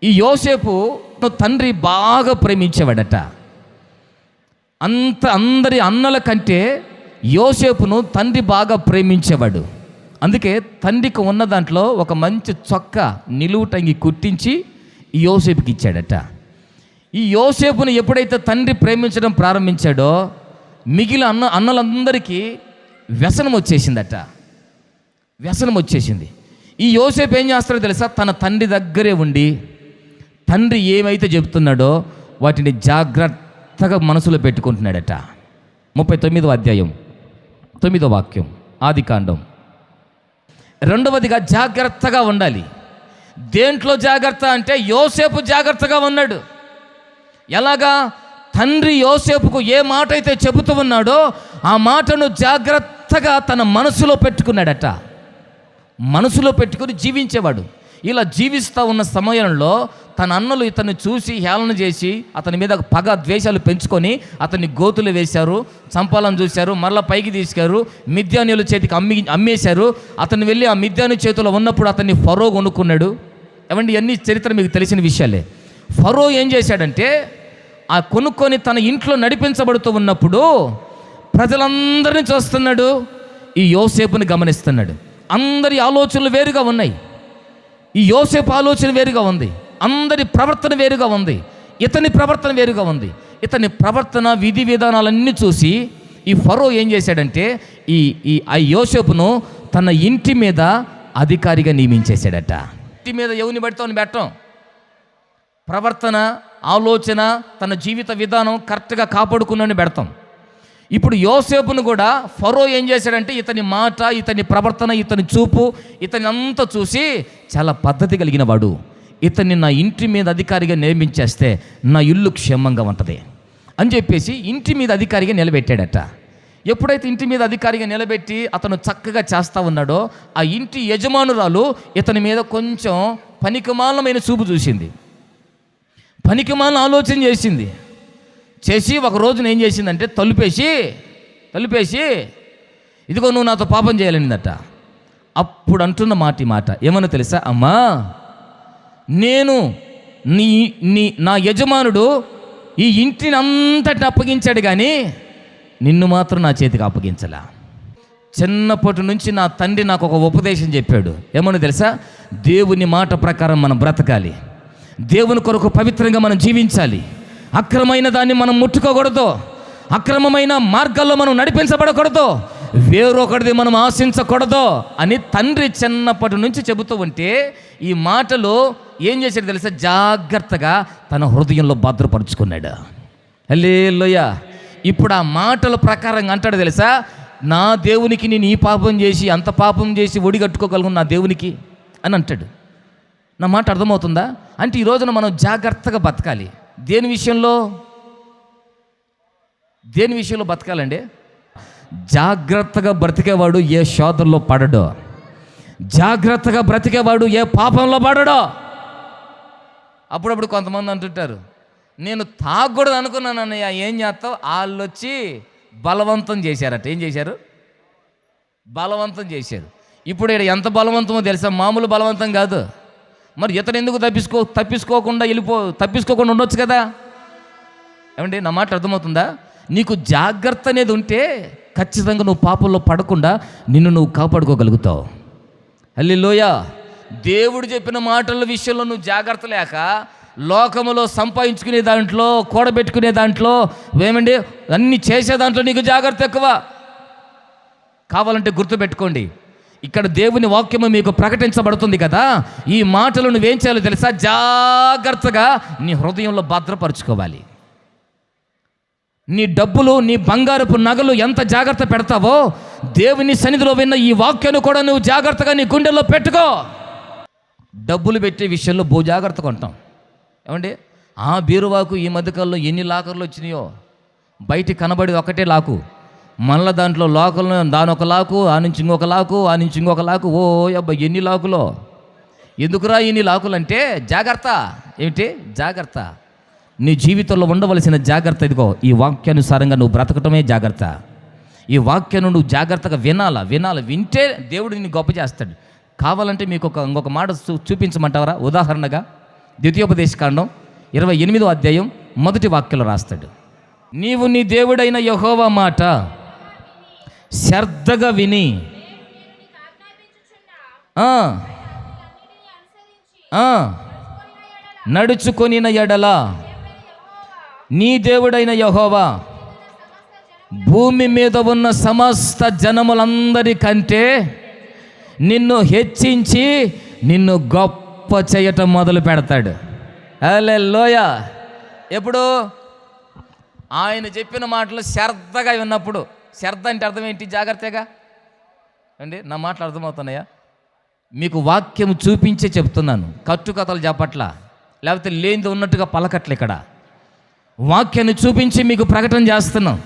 Speaker 1: ఈ యోసేపు తండ్రి బాగా ప్రేమించేవాడట. అందరి అన్నల కంటే యోసేపును తండ్రి బాగా ప్రేమించేవాడు. అందుకే తండ్రికి ఉన్న దాంట్లో ఒక మంచి చొక్కా నిలువుటంగి కుట్టించి ఈ యోసేపుకి ఇచ్చాడట. ఈ యోసేపును ఎప్పుడైతే తండ్రి ప్రేమించడం ప్రారంభించాడో మిగిలిన అన్నలందరికీ వ్యసనం వచ్చేసింది. ఈ యోసేపు ఏం చేస్తాడో తెలుసా? తన తండ్రి దగ్గరే ఉండి తండ్రి ఏమైతే చెబుతున్నాడో వాటిని జాగ్రత్తగా మనసులో పెట్టుకుంటున్నాడట. 39వ అధ్యాయం 9వ వాక్యం, ఆదికాండం. రెండవదిగా జాగ్రత్తగా ఉండాలి. దేంట్లో జాగ్రత్త అంటే యోసేపు జాగ్రత్తగా ఉన్నాడు. ఎలాగా? తండ్రి యోసేపుకు ఏ మాట అయితే చెబుతూ ఉన్నాడో ఆ మాటను జాగ్రత్తగా తన మనసులో పెట్టుకున్నాడట. మనసులో పెట్టుకుని జీవించేవాడు. ఇలా జీవిస్తూ ఉన్న సమయంలో తన అన్నలు ఇతన్ని చూసి హేళన చేసి అతని మీద పగ ద్వేషాలు పెంచుకొని అతన్ని గోతులు వేశారు, చంపాలని చూశారు, మరలా పైకి తీసుకారు, మిద్యానీయుల చేతికి అమ్మేశారు. అతను వెళ్ళి ఆ మిద్యాను చేతిలో ఉన్నప్పుడు అతన్ని ఫరో కొనుక్కున్నాడు. ఏమండి, అన్ని చరిత్ర మీకు తెలిసిన విషయాలే. ఫరో ఏం చేశాడంటే ఆ కొనుక్కొని తన ఇంట్లో నడిపించబడుతూ ఉన్నప్పుడు ప్రజలందరినీ చూస్తున్నాడు, ఈ యోసేపుని గమనిస్తున్నాడు. అందరి ఆలోచనలు వేరుగా ఉన్నాయి. ఈ యోసేపు ఆలోచన వేరుగా ఉంది, అందరి ప్రవర్తన వేరుగా ఉంది, ఇతని ప్రవర్తన వేరుగా ఉంది. ఇతని ప్రవర్తన విధి విధానాలన్నీ చూసి ఈ ఫరో ఏం చేశాడంటే ఆ యోసేపును తన ఇంటి మీద అధికారిగా నియమించేశాడట. ఇంటి మీద ఎవరిని పెడతామని పెట్టం. ప్రవర్తన, ఆలోచన, తన జీవిత విధానం కరెక్ట్గా కాపాడుకున్నాను పెడతాం. ఇప్పుడు యోసేపును కూడా ఫరో ఏం చేశాడంటే ఇతని మాట, ఇతని ప్రవర్తన, ఇతని చూపు, ఇతని అంతా చూసి చాలా పద్ధతి కలిగిన వాడు, ఇతన్ని నా ఇంటి మీద అధికారిగా నియమించేస్తే నా ఇల్లు క్షేమంగా ఉంటుంది అని చెప్పేసి ఇంటి మీద అధికారిగా నిలబెట్టాడట. ఎప్పుడైతే ఇంటి మీద అధికారిగా నిలబెట్టి అతను చక్కగా చేస్తూ ఉన్నాడో ఆ ఇంటి యజమానురాలు ఇతని మీద కొంచెం పనికిమాలమైన చూపు చూసింది, పనికిమాల ఆలోచన చేసి ఒక రోజున ఏం చేసిందంటే తలుపేసి ఇదిగో నువ్వు నాతో పాపం చేయాలనిందట. అప్పుడు అంటున్న మాట ఏమన్నా తెలుసా, అమ్మా నేను నా యజమానుడు ఈ ఇంటిని అంతటిని అప్పగించాడు కానీ నిన్ను మాత్రం నా చేతికి అప్పగించలా. చిన్నప్పటి నుంచి నా తండ్రి నాకు ఒక ఉపదేశం చెప్పాడు. ఏమన్నా తెలుసా, దేవుని మాట ప్రకారం మనం బ్రతకాలి, దేవుని కొరకు పవిత్రంగా మనం జీవించాలి, అక్రమైన దాన్ని మనం ముట్టుకోకూడదు, అక్రమమైన మార్గాల్లో మనం నడిపించబడకూడదు, వేరొకటిది మనం ఆశించకూడదు అని తండ్రి చిన్నప్పటి నుంచి చెబుతూ ఉంటే ఈ మాటలు ఏం చేశాడు తెలుసా, జాగ్రత్తగా తన హృదయంలో భద్రపరుచుకున్నాడు. హల్లెలూయా. ఇప్పుడు ఆ మాటల ప్రకారంగా అంటాడు తెలుసా, నా దేవునికి నేను ఈ పాపం చేసి అంత పాపం చేసి ఒడిగట్టుకోగలను నా దేవునికి అని అంటాడు. నా మాట అర్థమవుతుందా? అంటే ఈ రోజున మనం జాగ్రత్తగా బతకాలి. దేని విషయంలో బతకాలండి? జాగ్రత్తగా బ్రతికేవాడు ఏ శోధనలో పడడో, జాగ్రత్తగా బ్రతికేవాడు ఏ పాపంలో పడడో. అప్పుడప్పుడు కొంతమంది అంటుంటారు, నేను తాగకూడదు అనుకున్నాను అన్నయ్య, ఏం చేస్తావు? వాళ్ళు వచ్చి బలవంతం చేశారట. ఏం చేశారు? బలవంతం చేశారు. ఇప్పుడు ఇక్కడ ఎంత బలవంతమో తెలుసా, మామూలు బలవంతం కాదు. మరి ఇతను ఎందుకు తప్పించుకోకుండా ఉండొచ్చు కదా? ఏమండి, నా మాట అర్థమవుతుందా? నీకు జాగ్రత్త అనేది ఉంటే ఖచ్చితంగా నువ్వు పాపంలో పడకుండా నిన్ను నువ్వు కాపాడుకోగలుగుతావు. హల్లెలూయా. దేవుడు చెప్పిన మాటల విషయంలో నువ్వు జాగ్రత్త లేక లోకములో సంపాదించుకునే దాంట్లో, కూడబెట్టుకునే దాంట్లో, ఏమండి అన్నీ చేసే దాంట్లో నీకు జాగ్రత్త ఎక్కువ. కావాలంటే గుర్తుపెట్టుకోండి, ఇక్కడ దేవుని వాక్యము మీకు ప్రకటించబడుతుంది కదా, ఈ మాటలు నువ్వేం చేయాలో తెలుసా, జాగ్రత్తగా నీ హృదయంలో భద్రపరుచుకోవాలి. నీ డబ్బులు, నీ బంగారపు నగలు ఎంత జాగ్రత్త పెడతావో దేవుని సన్నిధిలో విన్న ఈ వాక్యాన్ని కూడా నువ్వు జాగ్రత్తగా నీ గుండెల్లో పెట్టుకో. డబ్బులు పెట్టే విషయంలో బహు జాగ్రత్తగా ఉంటాం. ఏమండి, ఆ బీరువాకు ఈ మధ్యకాలంలో ఎన్ని లాకర్లు వచ్చినాయో, బయటికి కనబడి ఒకటే లాకు, మళ్ళీ దాంట్లో లోకల్లో దానొక లాకు, ఆ నుంచి ఇంకొక లాకు, ఆ నుంచి ఇంకొక లాకు. ఓ అబ్బా, ఎన్ని లాకులో! ఎందుకురా ఇన్ని లాకులు అంటే జాగ్రత్త. ఏమిటి జాగ్రత్త? నీ జీవితంలో ఉండవలసిన జాగ్రత్త ఇదిగో, ఈ వాక్యానుసారంగా నువ్వు బ్రతకటమే జాగ్రత్త. ఈ వాక్యాన్ని నువ్వు జాగ్రత్తగా వినాలి. వింటే దేవుడు నిన్ను గొప్ప చేస్తాడు. కావాలంటే మీకు ఇంకొక మాట చూపించమంటావరా? ఉదాహరణగా ద్వితీయోపదేశకాండం 28వ అధ్యాయం 1వ వాక్యంలో రాస్తాడు, నీవు నీ దేవుడైన యెహోవా మాట శ్రద్ధగా విని నడుచుకొనిన ఎడల నీ దేవుడైన యెహోవా భూమి మీద ఉన్న సమస్త జనములందరికంటే నిన్ను హెచ్చించి నిన్ను గొప్ప చేయటం మొదలు పెడతాడు. హల్లెలూయా. ఎప్పుడు? ఆయన చెప్పిన మాటలు శ్రద్ధగా విన్నప్పుడు. శ్రద్ధ అంటే అర్థం ఏంటి? జాగ్రత్తగా అండి. నా మాటలు అర్థమవుతున్నాయా? మీకు వాక్యం చూపించే చెప్తున్నాను, కట్టుకథలు చెప్పట్లా, లేకపోతే లేనిది ఉన్నట్టుగా పలకట్లే. ఇక్కడ వాక్యాన్ని చూపించి మీకు ప్రకటన చేస్తున్నాం.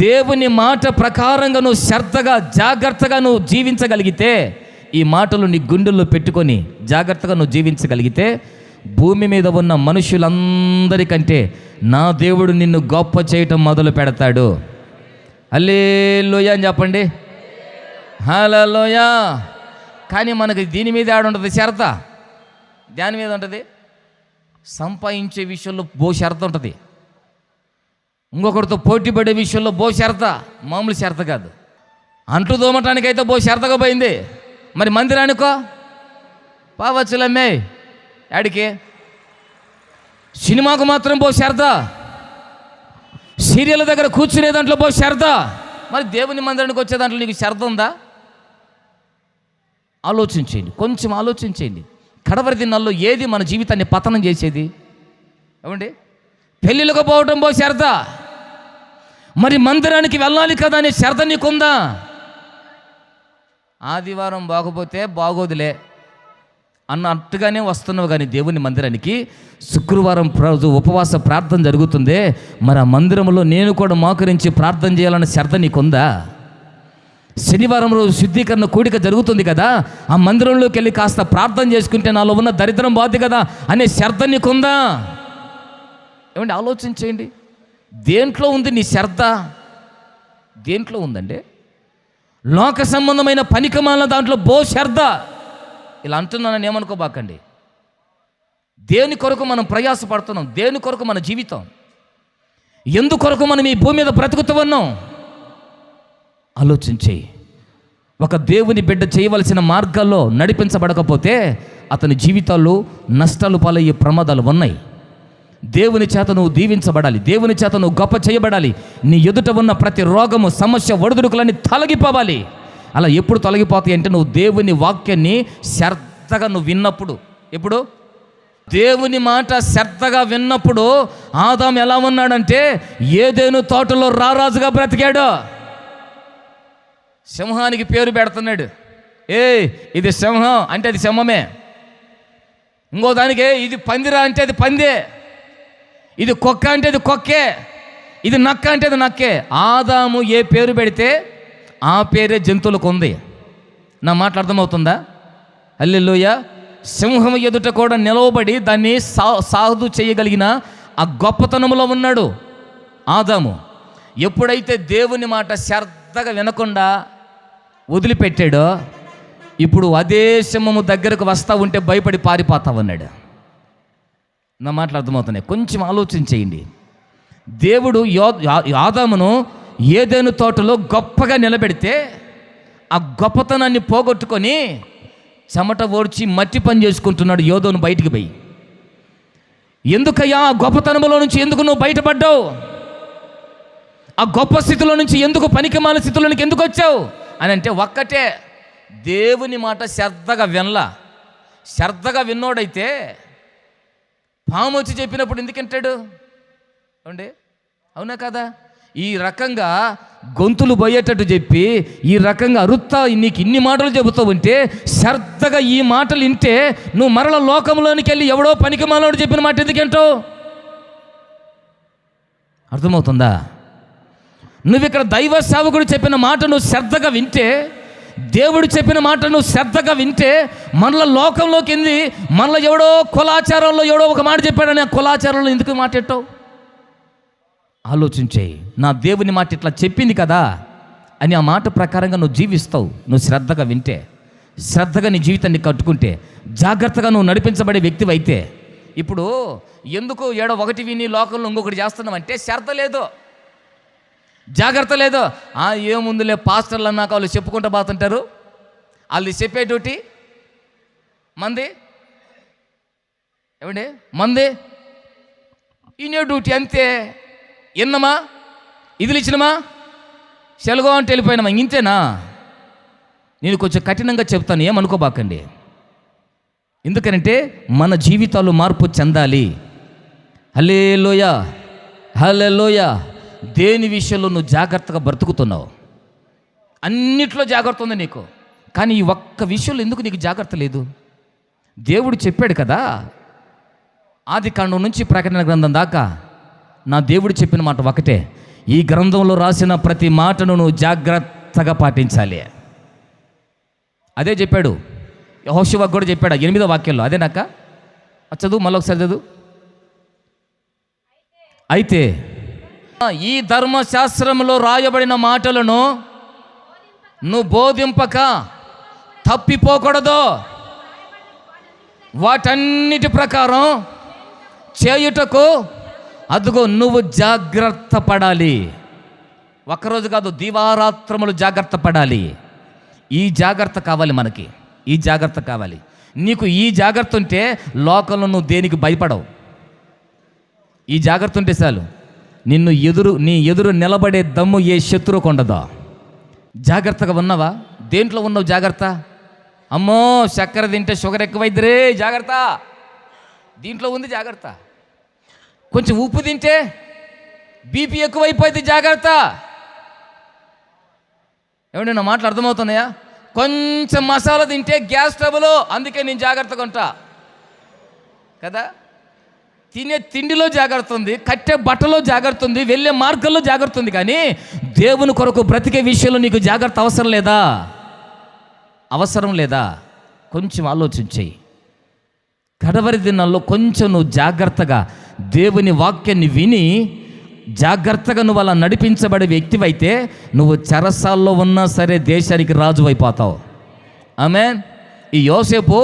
Speaker 1: దేవుని మాట ప్రకారంగా నువ్వు శ్రద్ధగా జాగ్రత్తగా నువ్వు జీవించగలిగితే, ఈ మాటలు నీ గుండెల్లో పెట్టుకొని జాగ్రత్తగా నువ్వు జీవించగలిగితే, భూమి మీద ఉన్న మనుషులందరికంటే నా దేవుడు నిన్ను గొప్ప చేయటం మొదలు పెడతాడు. హల్లెలూయా అని చెప్పండి. హల్లెలూయా. కానీ మనకి దీని మీద ఏడుంటుంది శ్రద్ధ? దాని మీద ఉంటుంది. సంపాదించే విషయంలో బో శ్రద్ధ ఉంటుంది, ఇంకొకరితో పోటీ పడే విషయంలో బో శ్రద్ధ, మామూలు శ్రద్ధ కాదు. అంట్లు దోమటానికైతే బో శ్రద్ధగా పోయింది, మరి మందిరానికో పావచ్చులమ్మే యాడికి? సినిమాకు మాత్రం బో శ్రద్ధ, సీరియల్ దగ్గర కూర్చునే దాంట్లో బో శ్రద్ధ, మరి దేవుని మందిరానికి వచ్చే దాంట్లో నీకు శ్రద్ధ ఉందా? ఆలోచించేయండి, కొంచెం ఆలోచించేయండి. కడవరి దినాల్లో ఏది మన జీవితాన్ని పతనం చేసేది? ఏమండి? పెళ్ళిళ్ళకు పోవటం బో శ్రద్ధ, మరి మందిరానికి వెళ్ళాలి కదా అనే శ్రద్ధ నీకుందా? ఆదివారం బాగపోతే బాగోదులే అన్నట్టుగానే వస్తున్నావు, కానీ దేవుని మందిరానికి శుక్రవారం రోజు ఉపవాస ప్రార్థన జరుగుతుందే, మరి ఆ మందిరంలో నేను కూడా మోకరించి ప్రార్థన చేయాలన్న శ్రద్ధ నీకుందా? శనివారం రోజు శుద్ధీకరణ కూడిక జరుగుతుంది కదా, ఆ మందిరంలోకి వెళ్ళి కాస్త ప్రార్థన చేసుకుంటే నాలో ఉన్న దరిద్రం బాధి కదా అనే శ్రద్ధ నీకుందా? ఏమండి, ఆలోచించేయండి. దేంట్లో ఉంది నీ శ్రద్ధ? దేంట్లో ఉందండి? లోక సంబంధమైన పనికిమాలిన దాంట్లో శ్రద్ధ. ఇలా అంటున్నానని ఏమనుకోబాకండి. దేని కొరకు మనం ప్రయాసపడుతున్నాం? దేని కొరకు మన జీవితం? ఎందుకొరకు మనం ఈ భూమి మీద బ్రతుకుతూ ఉన్నాం? ఆలోచించి. ఒక దేవుని బిడ్డ చేయవలసిన మార్గాల్లో నడిపించబడకపోతే అతని జీవితాల్లో నష్టాలు పాలయ్యే ప్రమాదాలు ఉన్నాయి. దేవుని చేత నువ్వు దీవించబడాలి, దేవుని చేత నువ్వు గొప్ప చేయబడాలి. నీ ఎదుట ఉన్న ప్రతి రోగము, సమస్య, ఒడిదుడుకులన్నీ తొలగిపోవాలి. అలా ఎప్పుడు తొలగిపోతాయి అంటే నువ్వు దేవుని వాక్యాన్ని శ్రద్ధగా నువ్వు విన్నప్పుడు. ఎప్పుడు? దేవుని మాట శ్రద్ధగా విన్నప్పుడు. ఆదాము ఎలా ఉన్నాడంటే ఏదెను తోటలో రారాజుగా బ్రతికాడు. సింహానికి పేరు పెడుతున్నాడు. ఇది సింహం అంటే అది సింహమే. ఇంకో దానికి ఇది పందిరా అంటే అది పందే, ఇది కుక్క అంటే అది కుక్కే, ఇది నక్క అంటే అది నక్కే. ఆదాము ఏ పేరు పెడితే ఆ పేరే జంతువులకు ఉంది. నా మాట అర్థమవుతుందా? హల్లెలూయా. సింహం ఎదుట కూడా నిలవబడి దాన్ని సాధు చేయగలిగిన ఆ గొప్పతనంలో ఉన్నాడు ఆదాము. ఎప్పుడైతే దేవుని మాట శ్రద్ధగా వినకుండా వదిలిపెట్టాడో, ఇప్పుడు అదే సింహము దగ్గరకు వస్తూ ఉంటే భయపడి పారిపోతా ఉన్నాడు. నా మాటలు అర్థమవుతున్నాయి. కొంచెం ఆలోచించేయండి. దేవుడు ఆదామును ఏదెను తోటలో గొప్పగా నిలబెడితే ఆ గొప్పతనాన్ని పోగొట్టుకొని చెమట ఓడ్చి మట్టి పని చేసుకుంటున్నాడు యోధోను బయటికి పోయి. ఎందుకయ్యా ఆ గొప్పతనంలో నుంచి ఎందుకు నువ్వు బయటపడ్డావు? ఆ గొప్ప స్థితిలో నుంచి ఎందుకు, పనికిమాలిన స్థితిలోనికి ఎందుకు వచ్చావు అని అంటే ఒక్కటే, దేవుని మాట శ్రద్ధగా వినలా. శ్రద్ధగా విన్నోడైతే పాము వచ్చి చెప్పినప్పుడు ఎందుకు వింటాడు? అవునండి, అవునా కదా? ఈ రకంగా గొంతులు పోయేటట్టు చెప్పి, ఈ రకంగా అరుత్తా నీకు ఇన్ని మాటలు చెబుతూ ఉంటే శ్రద్ధగా ఈ మాటలు వింటే నువ్వు మరల లోకంలోనికి వెళ్ళి ఎవడో పనికిమాలినోడు చెప్పిన మాట ఎందుకు వింటావు? అర్థమవుతుందా? నువ్వు ఇక్కడ దైవ సేవకుడు చెప్పిన మాట నువ్వు శ్రద్ధగా వింటే, దేవుడు చెప్పిన మాట నువ్వు శ్రద్ధగా వింటే మనల లోకంలోకి ఎంది, మనలో ఎవడో కులాచారంలో ఎవడో ఒక మాట చెప్పాడని ఆ కులాచారంలో ఎందుకు మాట్లాడతావు? ఆలోచించేయి. నా దేవుని మాట ఇట్లా చెప్పింది కదా అని ఆ మాట ప్రకారంగా నువ్వు జీవిస్తావు. నువ్వు శ్రద్ధగా వింటే, శ్రద్ధగా నీ జీవితాన్ని కట్టుకుంటే, జాగ్రత్తగా నువ్వు నడిపించబడే వ్యక్తివి అయితే. ఇప్పుడు ఎందుకు ఏడో ఒకటి విని లోకంలో ఇంకొకటి చేస్తున్నావు అంటే శ్రద్ధ లేదు, జాగ్రత్త లేదు. ఏముందులే పాస్టర్లు అన్నాక వాళ్ళు చెప్పుకుంటూ పోతుంటారు, వాళ్ళు చెప్పే డ్యూటీ మంది. ఏమండి, మంది ఇనే డ్యూటీ అంతే. ఎన్నమా ఇదిలు ఇచ్చినమా సెలగో అంటే వెళ్ళిపోయినామా, ఇంతేనా? నేను కొంచెం కఠినంగా చెప్తాను, ఏమనుకోబాకండి. ఎందుకనంటే మన జీవితాలు మార్పు చెందాలి. హల్లెలూయా, హల్లెలూయా. దేని విషయంలో నువ్వు జాగ్రత్తగా బ్రతుకుతున్నావు? అన్నిట్లో జాగ్రత్త ఉంది నీకు, కానీ ఈ ఒక్క విషయంలో ఎందుకు నీకు జాగ్రత్త లేదు? దేవుడు చెప్పాడు కదా, ఆది కాండం నుంచి ప్రకటన గ్రంథం దాకా నా దేవుడు చెప్పిన మాట ఒకటే, ఈ గ్రంథంలో రాసిన ప్రతి మాటను నువ్వు జాగ్రత్తగా పాటించాలి. అదే చెప్పాడు. యెహోషువకు కూడా చెప్పాడు 8వ వాక్యంలో. అదేనాక చదువు, మళ్ళీ ఒకసారి చదువు. అయితే ఈ ధర్మశాస్త్రంలో రాయబడిన మాటలను నువ్వు బోధింపక తప్పిపోకూడదు. వాటన్నిటి ప్రకారం చేయుటకు అదుగో నువ్వు జాగ్రత్త పడాలి. ఒక్కరోజు కాదు, దివారాత్రములు జాగ్రత్త పడాలి. ఈ జాగ్రత్త కావాలి మనకి, ఈ జాగ్రత్త కావాలి నీకు. ఈ జాగ్రత్త ఉంటే లోకంలో నువ్వు దేనికి భయపడవు. ఈ జాగ్రత్త ఉంటే చాలు, నీ ఎదురు నిలబడే దమ్ము ఏ శత్రువుకు ఉండదో. జాగ్రత్తగా ఉన్నావా? దేంట్లో ఉన్నావు జాగ్రత్త? అమ్మో చక్కెర తింటే షుగర్ ఎక్కువైద్దిరే, జాగ్రత్త. దీంట్లో ఉంది జాగ్రత్త. కొంచెం ఉప్పు తింటే బీపీ ఎక్కువైపోయింది, జాగ్రత్త. ఏమంటే నా మాటలు అర్థమవుతున్నాయా? కొంచెం మసాలా తింటే గ్యాస్ ట్రబుల్, అందుకే నేను జాగ్రత్తగా ఉంటా కదా. తినే తిండిలో జాగ్రత్త ఉంది, కట్టే బట్టలో జాగ్రత్త ఉంది, వెళ్ళే మార్గంలో జాగ్రత్త ఉంది. కానీ దేవుని కొరకు బ్రతికే విషయంలో నీకు జాగ్రత్త అవసరం లేదా? అవసరం లేదా? కొంచెం ఆలోచించేయి. కడవరి దినాల్లో కొంచెం నువ్వు జాగ్రత్తగా దేవుని వాక్యాన్ని విని జాగ్రత్తగా నువ్వు అలా నడిపించబడే వ్యక్తివైతే నువ్వు చెరసాల్లో ఉన్నా సరే దేశానికి రాజు అయిపోతావు. ఆమేన్. ఈ యోసేపు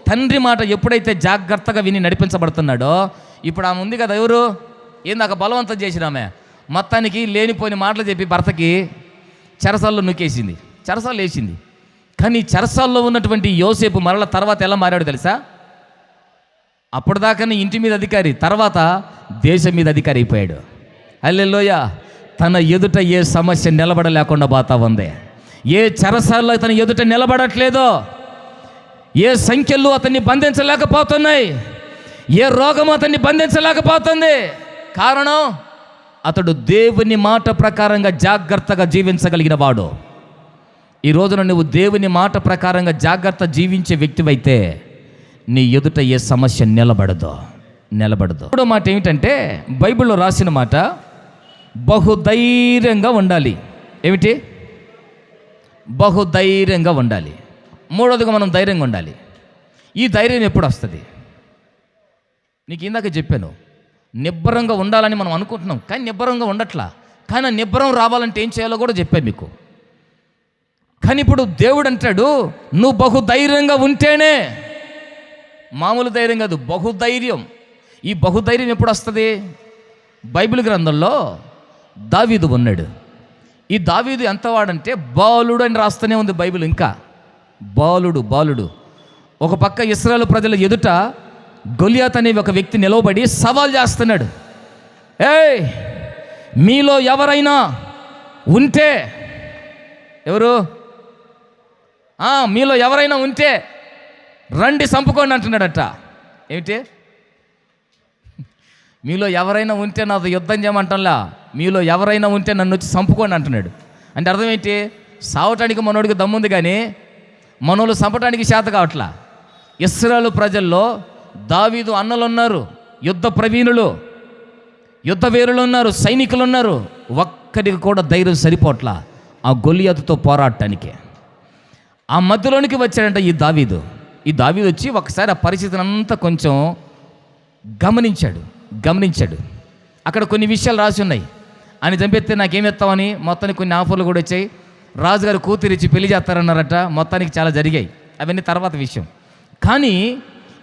Speaker 1: తండ్రి మాట ఎప్పుడైతే జాగ్రత్తగా విని నడిపించబడుతున్నాడో, ఇప్పుడు ఆమె ఉంది కదా, ఎవరు ఏందాక బలవంతం చేసిన ఆమె మొత్తానికి లేనిపోయిన మాటలు చెప్పి భర్తకి చెరసాల్లో నొక్కేసింది, చెరసాల్లో వేసింది. కానీ చెరసాల్లో ఉన్నటువంటి యోసేపు మరల తర్వాత ఎలా మారాడు తెలుసా? అప్పటిదాకా ఇంటి మీద అధికారి, తర్వాత దేశం మీద అధికారి అయిపోయాడు. హల్లెలూయా. తన ఎదుట ఏ సమస్య నిలబడలేకుండా పోతా ఉంది. ఏ చెరసాల్లో తన ఎదుట నిలబడట్లేదో, ఏ సంఖ్యలు అతన్ని బంధించలేకపోతున్నాయి, ఏ రోగం అతన్ని బంధించలేకపోతుంది. కారణం, అతడు దేవుని మాట ప్రకారంగా జాగ్రత్తగా జీవించగలిగిన వాడు. ఈ రోజున నువ్వు దేవుని మాట ప్రకారంగా జాగ్రత్త జీవించే వ్యక్తివైతే నీ ఎదుట ఏ సమస్య నిలబడదు. మూడో మాట ఏమిటంటే, బైబిల్లో రాసిన మాట బహుధైర్యంగా ఉండాలి. ఏమిటి? బహుధైర్యంగా ఉండాలి. మూడోదిగా మనం ధైర్యంగా ఉండాలి. ఈ ధైర్యం ఎప్పుడు వస్తుంది? నీకు ఇందాక చెప్పాను, నిబ్బరంగా ఉండాలని మనం అనుకుంటున్నాం, కానీ నిబ్బరంగా ఉండట్లా. కానీ నిబ్బరం రావాలంటే ఏం చేయాలో కూడా చెప్పాను మీకు. కానీ ఇప్పుడు దేవుడు అంటాడు, నువ్వు బహుధైర్యంగా ఉంటేనే, మామూలు ధైర్యం కాదు, బహుధైర్యం. ఈ బహుధైర్యం ఎప్పుడు వస్తుంది? బైబిల్ గ్రంథంలో దావీదు ఉన్నాడు. ఈ దావీదు ఎంత వాడంటే బాలుడు అని రాస్తూనే ఉంది బైబిల్. ఇంకా బాలుడు. ఒక పక్క ఇశ్రాయేలు ప్రజల ఎదుట గొలియాత్ అనే ఒక వ్యక్తి నిలవబడి సవాల్ చేస్తున్నాడు. ఏయ్, మీలో ఎవరైనా ఉంటే, ఎవరు? మీలో ఎవరైనా ఉంటే రండి చంపుకోండి అంటున్నాడట. ఏమిటి? మీలో ఎవరైనా ఉంటే నాతో యుద్ధం చేయమంటంలా, మీలో ఎవరైనా ఉంటే నన్ను వచ్చి చంపుకోండి అంటున్నాడు. అంటే అర్థం ఏంటి? సావటానికి మనోడికి దమ్ముంది, కానీ మనోళ్ళు చంపటానికి చేత కావట్లా. ఇశ్రాయేలు ప్రజల్లో దావీదు అన్నలు ఉన్నారు, యుద్ధ ప్రవీణులు, యుద్ధ వీరులు ఉన్నారు, సైనికులు ఉన్నారు. ఒక్కడికి కూడా ధైర్యం సరిపోట్లా ఆ గొలియాతుతో పోరాడటానికి. ఆ మధ్యలోనికి వచ్చాడంట ఈ దావీదు వచ్చి ఒకసారి ఆ పరిస్థితిని అంతా కొంచెం గమనించాడు. అక్కడ కొన్ని విషయాలు రాసి ఉన్నాయి. ఆయన చంపిస్తే నాకేమెత్తామని మొత్తానికి కొన్ని ఆఫర్లు కూడా వచ్చాయి. రాజుగారు కూతురు ఇచ్చి పెళ్లి చేస్తారన్నారట. మొత్తానికి చాలా జరిగాయి, అవన్నీ తర్వాత విషయం. కానీ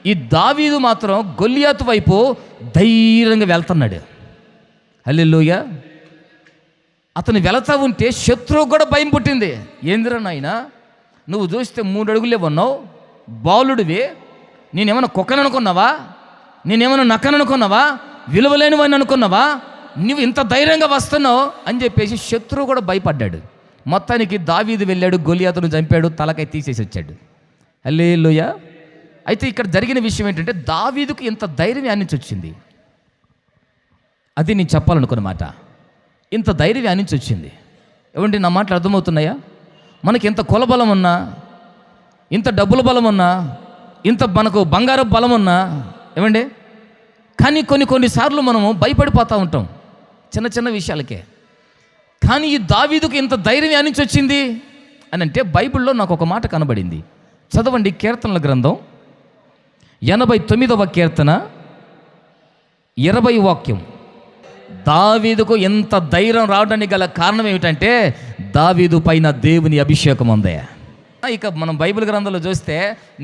Speaker 1: ఈ దావీదు మాత్రం గొలియాతు వైపు ధైర్యంగా వెళ్తున్నాడు. హల్లెలూయా. అతను వెళతా ఉంటే శత్రువు కూడా భయం పుట్టింది. ఏందిరా నాయనా, నువ్వు చూస్తే 3 అడుగులే ఉన్నావు, బాలుడివి, నేనేమన్నా కుక్కననుకున్నావా? నేనేమన్నా నక్కననుకున్నావా? విలువలేని వాడిని అనుకున్నావా? నువ్వు ఇంత ధైర్యంగా వస్తున్నావు అని చెప్పేసి శత్రువు కూడా భయపడ్డాడు. మొత్తానికి దావీదు వెళ్ళాడు, గొలియాతును చంపాడు, తలకై తీసేసి వచ్చాడు. హల్లెలూయా. అయితే ఇక్కడ జరిగిన విషయం ఏంటంటే, దావీదుకు ఇంత ధైర్యం యానించి వచ్చింది. అది నేను చెప్పాలనుకున్న మాట. ఇంత ధైర్యం యానించి వచ్చింది. ఏమంటే నా మాటలు అర్థమవుతున్నాయా? మనకి ఇంత కులబలం ఉన్నా, ఇంత డబ్బుల బలం ఉన్నా, ఇంత మనకు బంగారు బలం ఉన్నా, ఏమండి, కానీ కొన్నిసార్లు మనము భయపడిపోతూ ఉంటాం చిన్న విషయాలకే. కానీ ఈ దావీదుకు ఇంత ధైర్యం యానించి వచ్చింది అని అంటే, బైబిల్లో నాకు ఒక మాట కనబడింది. చదవండి, కీర్తనల గ్రంథం 89వ కీర్తన 20వ వాక్యం. దావీదుకు ఎంత ధైర్యం రావడానికి గల కారణం ఏమిటంటే, దావీదు పైన దేవుని అభిషేకం ఉంది. ఇక మనం బైబిల్ గ్రంథంలో చూస్తే,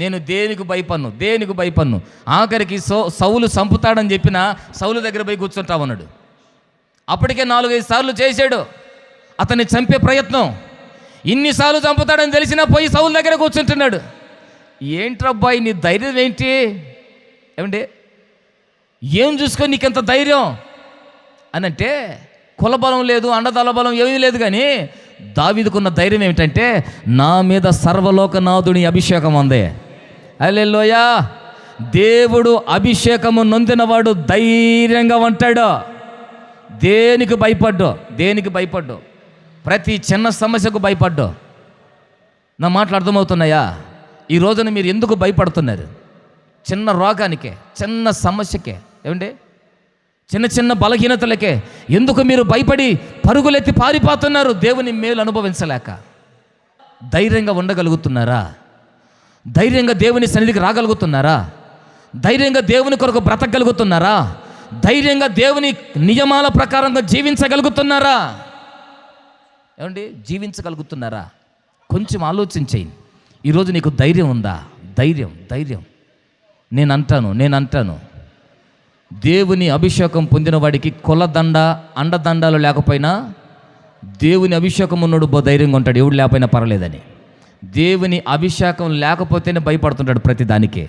Speaker 1: నేను దేనికి భయపన్ను, ఆఖరికి సౌలు చంపుతాడని చెప్పిన సౌలు దగ్గర పోయి కూర్చుంటా ఉన్నాడు. అప్పటికే 4-5 సార్లు చేశాడు అతన్ని చంపే ప్రయత్నం. ఇన్నిసార్లు చంపుతాడని తెలిసినా పోయి సౌలు దగ్గర కూర్చుంటున్నాడు. ఏంట్రబ్బాయి నీ ధైర్యం ఏంటి? ఏమండి, ఏం చూసుకొని నీకెంత ధైర్యం అని అంటే, కులబలం లేదు, అండదళ బలం ఏమీ లేదు. కానీ దావీదుకున్న ధైర్యం ఏమిటంటే, నా మీద సర్వలోకనాథుని అభిషేకం ఉంది. హల్లెలూయా. దేవుడు అభిషేకము నొందినవాడు ధైర్యంగా ఉంటాడు. దేనికి భయపడ్డు? ప్రతి చిన్న సమస్యకు భయపడ్డు. నా మాటలు అర్థమవుతున్నాయా? ఈ రోజున మీరు ఎందుకు భయపడుతున్నారు? చిన్న రోగానికే, చిన్న సమస్యకే, ఏమండి, చిన్న బలహీనతలకే ఎందుకు మీరు భయపడి పరుగులెత్తి పారిపోతున్నారు? దేవుని మేలు అనుభవించలేక. ధైర్యంగా ఉండగలుగుతున్నారా? ధైర్యంగా దేవుని సన్నిధికి రాగలుగుతున్నారా? ధైర్యంగా దేవుని కొరకు బ్రతకగలుగుతున్నారా? ధైర్యంగా దేవుని నియమాల ప్రకారంగా జీవించగలుగుతున్నారా? ఏమండి, జీవించగలుగుతున్నారా? కొంచెం ఆలోచించేయండి. ఈరోజు నీకు ధైర్యం ఉందా? ధైర్యం. నేను అంటాను, దేవుని అభిషేకం పొందిన వాడికి కొలదండ అండదండాలు లేకపోయినా దేవుని అభిషేకం ఉన్నోడు ధైర్యంగా ఉంటాడు, ఎవడు లేకపోయినా పర్లేదని. దేవుని అభిషేకం లేకపోతేనే భయపడుతుంటాడు ప్రతి దానికే.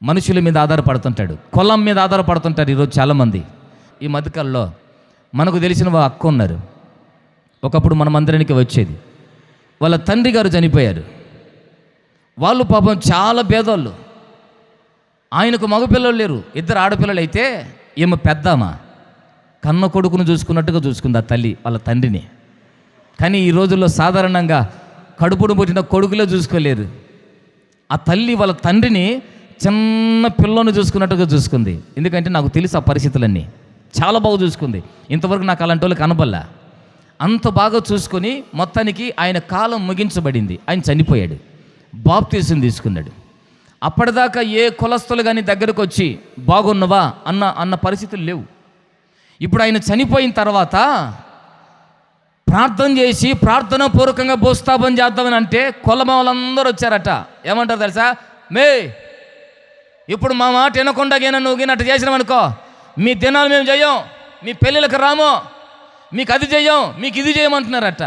Speaker 1: మనుషుల మీద ఆధారపడుతుంటాడు, కులం మీద ఆధారపడుతుంటారు ఈరోజు చాలామంది. ఈ మధ్యకాలంలో మనకు తెలిసిన అక్క ఉన్నారు, ఒకప్పుడు మన మందిరానికి వచ్చేది. వాళ్ళ తండ్రి గారు చనిపోయారు. వాళ్ళు పాపం చాలా పేదోళ్ళు. ఆయనకు మగపిల్లలు లేరు, 2 ఆడపిల్లలు. అయితే ఈమె పెద్దమ్మ కన్న కొడుకును చూసుకున్నట్టుగా చూసుకుంది ఆ తల్లి వాళ్ళ తండ్రిని. కానీ ఈ రోజుల్లో సాధారణంగా కడుపును పుట్టిన కొడుకులే చూసుకోలేరు. ఆ తల్లి వాళ్ళ తండ్రిని చిన్న పిల్లను చూసుకున్నట్టుగా చూసుకుంది. ఎందుకంటే నాకు తెలుసు ఆ పరిస్థితులన్నీ. చాలా బాగా చూసుకుంది. ఇంతవరకు నాకు అలాంటి వాళ్ళు కనబల్లా. అంత బాగా చూసుకొని మొత్తానికి ఆయన కాలం ముగించబడింది. ఆయన చనిపోయాడు, బాప్తీసం తీసుకున్నాడు. అప్పటిదాకా ఏ కులస్తులు కానీ దగ్గరకు వచ్చి బాగున్నవా అన్న పరిస్థితులు లేవు. ఇప్పుడు ఆయన చనిపోయిన తర్వాత ప్రార్థన చేసి ప్రార్థన పూర్వకంగా భూస్థాపన చేద్దామని అంటే కులం వాళ్ళందరూ వచ్చారట. ఏమంటారు తెలుసా? ఇప్పుడు మా మాట వినకుండా నువ్వు గినట్టు చేసినామనుకో, మీ దినాలు మేము చెయ్యం, మీ పెళ్ళిళ్ళకి రాము, మీకు అది చెయ్యం, మీకు ఇది చేయమంటున్నారట.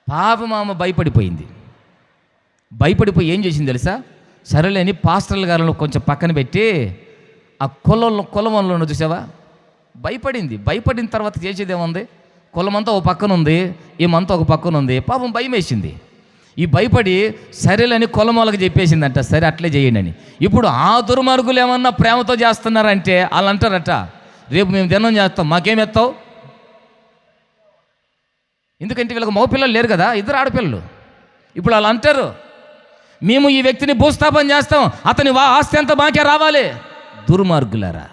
Speaker 1: పాపం ఆమె భయపడిపోయి ఏం చేసింది తెలుసా? సరేలేని పాస్టర్ల గారిలో కొంచెం పక్కన పెట్టి ఆ కులంలో చూసావా, భయపడిన తర్వాత చేసేదేముంది? కులమంతా ఒక పక్కన ఉంది, ఈమంతా ఒక పక్కన ఉంది. పాపం భయం వేసింది. ఈ భయపడి సరేలేని కులం వాళ్ళకి చెప్పేసిందంట, సరే అట్లే చేయండి అని. ఇప్పుడు ఆ దుర్మార్గులు ఏమన్నా ప్రేమతో చేస్తున్నారంటే వాళ్ళు అంటారట, రేపు మేము దినం చేస్తాం, మాకేమెత్తావు? ఎందుకంటే వీళ్ళకి మగపిల్లలు లేరు కదా, 2 ఆడపిల్లలు. ఇప్పుడు వాళ్ళు అంటారు, మేము ఈ వ్యక్తిని భూస్థాపన చేస్తాం, అతని ఆస్తి అంతా మాకే రావాలి. దుర్మార్గులారా,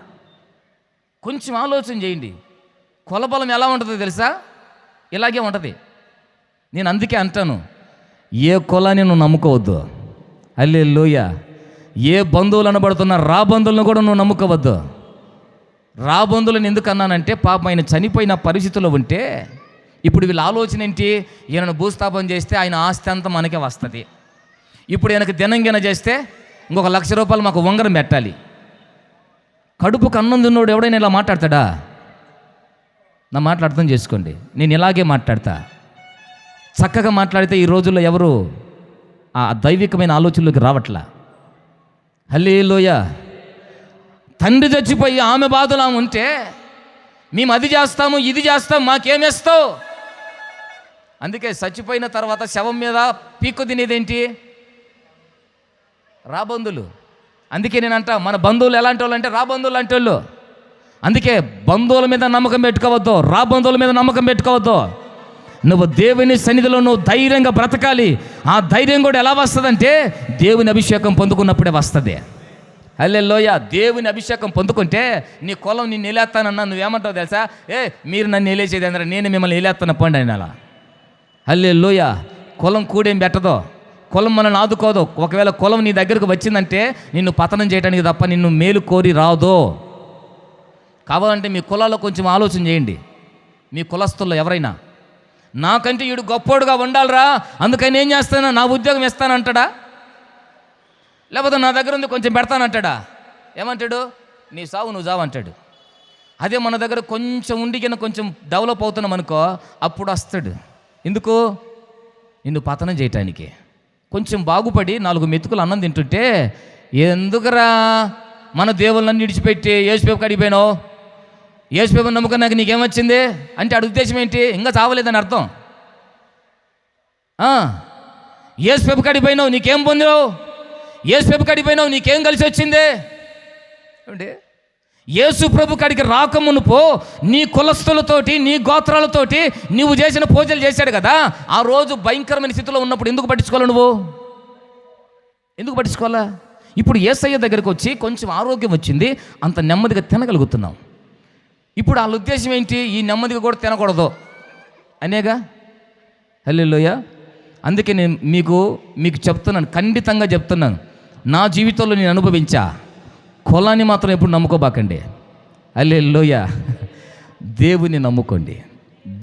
Speaker 1: కొంచెం ఆలోచన చేయండి. కులబలం ఎలా ఉంటుందో తెలుసా? ఇలాగే ఉంటుంది. నేను అందుకే అంటాను, ఏ కులాన్ని నువ్వు నమ్ముకోవద్దు. హల్లెలూయ. ఏ బంధువులు అనబడుతున్నా రాబంధువులను కూడా నువ్వు నమ్ముకోవద్దు. రాబంధువులను ఎందుకు అన్నానంటే, పాపం ఆయన చనిపోయిన పరిస్థితుల్లో ఉంటే ఇప్పుడు వీళ్ళ ఆలోచన ఏంటి? ఈయనను భూస్థాపన చేస్తే ఆయన ఆస్తి అంతా మనకే వస్తుంది. ఇప్పుడు ఈయనకు దినంగిన చేస్తే ఇంకొక ₹1,00,000 మాకు ఉంగరం పెట్టాలి. కడుపుకు అన్నం తిన్నోడు ఎవడైనా ఇలా మాట్లాడతాడా? నా మాటలు అర్థం చేసుకోండి. నేను ఇలాగే మాట్లాడతా. చక్కగా మాట్లాడితే ఈ రోజుల్లో ఎవరు ఆ దైవికమైన ఆలోచనలోకి రావట్లా. హల్లెలూయ. తండ్రి చచ్చిపోయి ఆమె బాధలు ఆమె ఉంటే, మేము అది చేస్తాము ఇది చేస్తాం, మాకేమేస్తావు? అందుకే చచ్చిపోయిన తర్వాత శవం మీద పీక్కు తినేదేంటి? రాబంధువులు. అందుకే నేను అంటా, మన బంధువులు ఎలాంటి వాళ్ళు అంటే రాబంధువులు లాంటి వాళ్ళు. అందుకే బంధువుల మీద నమ్మకం పెట్టుకోవద్దు, రాబంధువుల మీద నమ్మకం పెట్టుకోవద్దు. నువ్వు దేవుని సన్నిధిలో నువ్వు ధైర్యంగా బ్రతకాలి. ఆ ధైర్యం కూడా ఎలా వస్తుందంటే దేవుని అభిషేకం పొందుకున్నప్పుడే వస్తుంది. హల్లెలూయ. దేవుని అభిషేకం పొందుకుంటే నీ కులం నిన్ను నిలేస్తానన్నా నువ్వేమంటావు తెలుసా? మీరు నన్ను నిలేసేది అందరూ, నేను మిమ్మల్ని నిలేస్తాను పండి అని. అలా హల్లెలూయ. కులం కూడేం పెట్టదో, కులం మనల్ని ఆదుకోదు. ఒకవేళ కులం నీ దగ్గరకు వచ్చిందంటే నిన్ను పతనం చేయడానికి తప్ప నిన్ను మేలు కోరి రాదు. కావాలంటే మీ కులాల్లో కొంచెం ఆలోచన చేయండి. మీ కులస్తుల్లో ఎవరైనా నాకంటే వీడు గొప్పోడుగా ఉండాలిరా, అందుకని ఏం చేస్తాను, నా ఉద్యోగం ఇస్తానంటాడా? లేకపోతే నా దగ్గర ఉంది కొంచెం పెడతానంటాడా? ఏమంటాడు? నీ సావు నువ్వు చావు అంటాడు. అదే మన దగ్గర కొంచెం ఉండి కింద కొంచెం డెవలప్ అవుతున్నాం అనుకో, అప్పుడు వస్తాడు. ఎందుకు? నిన్ను పతనం చేయటానికి. కొంచెం బాగుపడి 4 మెతుకులు అన్నం తింటుంటే, ఎందుకురా మన దేవుళ్ళని విడిచిపెట్టి యేసుపేపు కడిగిపోయినావు, యేసుపేపుని నమ్ముకున్నాక నీకేమొచ్చింది అంటే అడు ఉద్దేశం ఏంటి? ఇంకా చావలేదని అర్థం. యేసుపేపు కడిగిపోయినావు, నీకేం పొందావు? యేసుపేపు కడిగిపోయినావు, నీకేం కలిసి వచ్చింది? ఏమండి, యేసు ప్రభు కాడికి రాకమునుపో నీ కులస్తులతోటి నీ గోత్రాలతోటి నువ్వు చేసిన పూజలు చేశాడు కదా, ఆ రోజు భయంకరమైన స్థితిలో ఉన్నప్పుడు ఎందుకు పట్టించుకోవాలి నువ్వు? ఎందుకు పట్టించుకోవాలా? ఇప్పుడు యేసయ్య దగ్గరికి వచ్చి కొంచెం ఆరోగ్యం వచ్చింది, అంత నెమ్మదిగా తినగలుగుతున్నాం. ఇప్పుడు వాళ్ళ ఉద్దేశం ఏంటి? ఈ నెమ్మదిగా కూడా తినకూడదు అనేగా. హల్లెలూయ. అందుకే నేను మీకు చెప్తున్నాను, ఖండితంగా చెప్తున్నాను, నా జీవితంలో నేను అనుభవించా. కులాన్ని మాత్రం ఎప్పుడు నమ్ముకోబాకండి. హల్లెలూయ. దేవుని నమ్ముకోండి,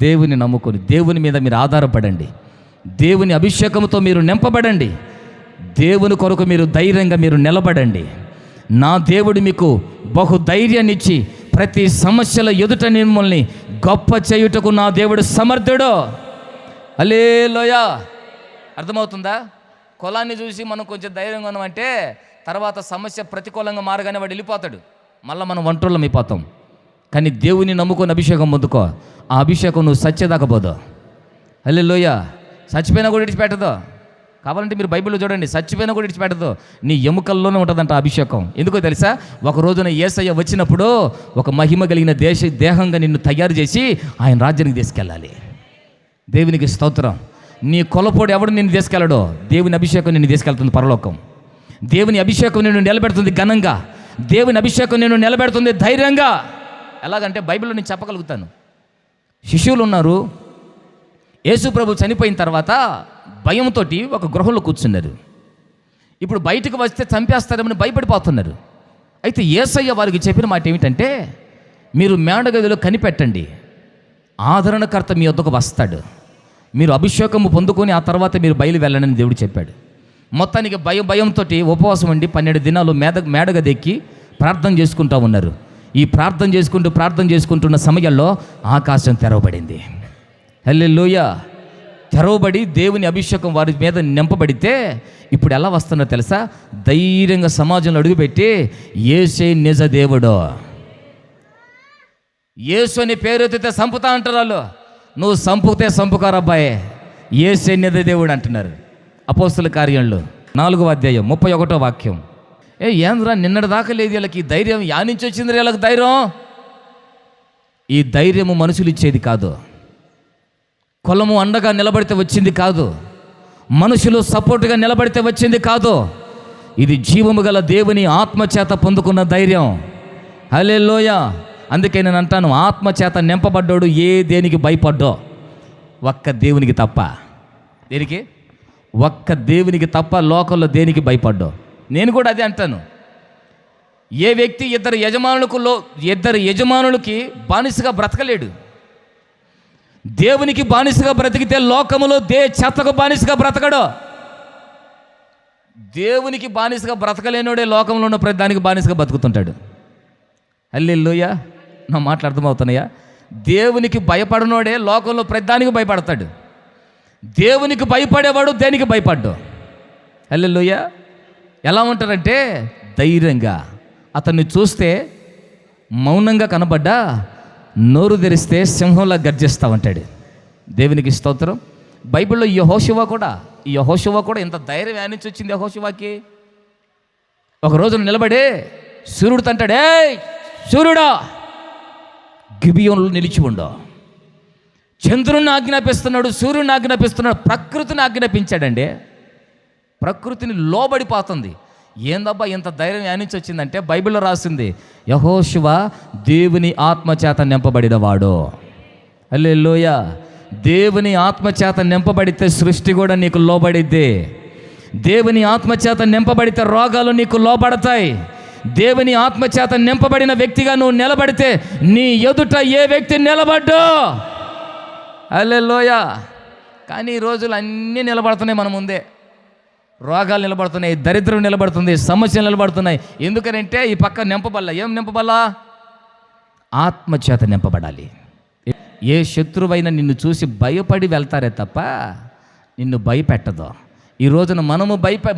Speaker 1: దేవుని నమ్ముకోండి, దేవుని మీద మీరు ఆధారపడండి, దేవుని అభిషేకంతో మీరు నింపబడండి, దేవుని కొరకు మీరు ధైర్యంగా మీరు నిలబడండి. నా దేవుడు మీకు బహు ధైర్యాన్ని ఇచ్చి ప్రతి సమస్యల ఎదుట మిమ్మల్ని గొప్ప చేయుటకు నా దేవుడు సమర్థుడు. హల్లెలూయ. అర్థమవుతుందా? కులాన్ని చూసి మనం కొంచెం ధైర్యంగా ఉన్నామంటే తర్వాత సమస్య ప్రతికూలంగా మారగానే వాడు వెళ్ళిపోతాడు, మళ్ళీ మనం ఒంటరిలం అయిపోతాం. కానీ దేవుని నమ్ముకొని అభిషేకం పొందుకో, ఆ అభిషేకం నువ్వు సచ్చేదాకపోదు. హల్లెలూయ. చచ్చిపోయినా కూడా విడిచిపెట్టదు. కావాలంటే మీరు బైబిల్లో చూడండి, చచ్చిపోయినా కూడా విడిచిపెట్టదు, నీ ఎముకల్లోనే ఉంటుందంట అభిషేకం. ఎందుకో తెలుసా? ఒక రోజున యేసయ్య వచ్చినప్పుడు ఒక మహిమ కలిగిన దేహంగా నిన్ను తయారు చేసి ఆయన రాజ్యానికి తీసుకెళ్ళాలి. దేవునికి స్తోత్రం. నీ కొలపోడు ఎవడు నిన్ను తీసుకెళ్ళడో, దేవుని అభిషేకం నిన్ను తీసుకెళ్తుంది పరలోకం. దేవుని అభిషేకం నిన్ను నిలబెడుతుంది ఘనంగా, దేవుని అభిషేకం నిన్ను నిలబెడుతుంది ధైర్యంగా. ఎలాగంటే బైబిల్లో నేను చెప్పగలుగుతాను. శిష్యులు ఉన్నారు, యేసు ప్రభు చనిపోయిన తర్వాత భయంతో ఒక గృహంలో కూర్చున్నారు. ఇప్పుడు బయటకు వస్తే చంపేస్తారేమని భయపడిపోతున్నారు. అయితే యేసయ్య వారికి చెప్పిన మాట ఏమిటంటే, మీరు మేడగదిలో కనిపెట్టండి, ఆదరణకర్త మీ వద్దకు వస్తాడు, మీరు అభిషేకము పొందుకొని ఆ తర్వాత మీరు బయలు వెళ్ళండి దేవుడు చెప్పాడు. మొత్తానికి భయంతో ఉపవాసం ఉండి 12 దినాలు మేడగది ఎక్కి ప్రార్థన చేసుకుంటూ ఉన్నారు. ఈ ప్రార్థన చేసుకుంటున్న సమయంలో ఆకాశం తెరవబడింది. హల్లెలూయ. తెరవబడి దేవుని అభిషేకం వారి మీద నింపబడితే ఇప్పుడు ఎలా వస్తున్నా తెలుసా? ధైర్యంగా సమాజంలో అడుగుపెట్టి యేసే నిజ దేవుడు, యేసు అని పేరు ఎత్తితే సంపుతా అంటారు వాళ్ళు. నువ్వు సంపుతే సంపుకారబ్బాయే, యేసే నిజ దేవుడు అంటున్నారు. అపోస్తుల కార్యంలో 4వ అధ్యాయం 31వ వాక్యం. ఏంద్రా నిన్నటి దాకా లేదు వీళ్ళకి ఈ ధైర్యం, యా నుంచి వచ్చింది వీళ్ళకి ధైర్యం? ఈ ధైర్యము మనుషులు ఇచ్చేది కాదు, కులము అండగా నిలబడితే వచ్చింది కాదు, మనుషులు సపోర్టుగా నిలబడితే వచ్చింది కాదు. ఇది జీవము గల దేవుని ఆత్మచేత పొందుకున్న ధైర్యం. హల్లెలూయ. అందుకే నేను అంటాను, ఆత్మచేత నింపబడ్డాడు దేనికి భయపడ్డో? ఒక్క దేవునికి తప్ప. దేనికి? ఒక్క దేవునికి తప్ప లోకంలో దేనికి భయపడ్డో? నేను కూడా అదే అంటాను. ఏ వ్యక్తి ఇద్దరు యజమానులకి బానిసగా బ్రతకలేడు. దేవునికి బానిసగా బ్రతికితే లోకములో చెత్తకు బానిసగా బ్రతకడు. దేవునికి బానిసగా బ్రతకలేనోడే లోకంలో ఉన్న ప్రతి దానికి బానిసగా బతుకుతుంటాడు. హల్లెలూయ. నా మాటలు అర్థమవుతున్నాయా? దేవునికి భయపడనోడే లోకంలో ప్రతి దానికి భయపడతాడు. దేవునికి భయపడేవాడు దేనికి భయపడ్డు. హల్లెలూయ. ఎలా ఉంటారంటే ధైర్యంగా, అతన్ని చూస్తే మౌనంగా కనబడ్డా నోరు తెరిస్తే సింహంలా గర్జిస్తూ ఉంటాడు. దేవునికి స్తోత్రం. బైబిల్లో యెహోషువ కూడా ఇంత ధైర్యం యానించి వచ్చింది. యెహోషువకి ఒక రోజు నిలబడే సూర్యుడు అంటాడే, సూర్యుడా గిబియోనులో నిలిచి ఉండో. చంద్రుడిని ఆజ్ఞాపిస్తున్నాడు, సూర్యుడిని ఆజ్ఞాపిస్తున్నాడు, ప్రకృతిని ఆజ్ఞాపించాడండి. ప్రకృతిని లోబడిపోతుంది. ఏందబ్బా ఇంత ధైర్యం యానించి వచ్చిందంటే బైబిల్లో రాసింది, యెహోషువ దేవుని ఆత్మచేత నింపబడినవాడు. హల్లెలూయ. దేవుని ఆత్మచేత నింపబడితే సృష్టి కూడా నీకు లోబడిద్ది. దేవుని ఆత్మచేత నింపబడితే రోగాలు నీకు లోబడతాయి. దేవుని ఆత్మచేత నింపబడిన వ్యక్తిగా నువ్వు నిలబడితే నీ ఎదుట ఏ వ్యక్తి నిలబడ్డు. హల్లెలూయ. కానీ ఈ రోజులు అన్నీ నిలబడుతున్నాయి మన ముందే. రోగాలు నిలబడుతున్నాయి, దరిద్రం నిలబడుతుంది, సమస్యలు నిలబడుతున్నాయి. ఎందుకనంటే ఈ పక్క నింపబల్లా. ఏం నింపబల్లా? ఆత్మచేత నింపబడాలి. ఏ శత్రువైన నిన్ను చూసి భయపడి వెళ్తారే తప్ప నిన్ను భయపెట్టదు. ఈ రోజున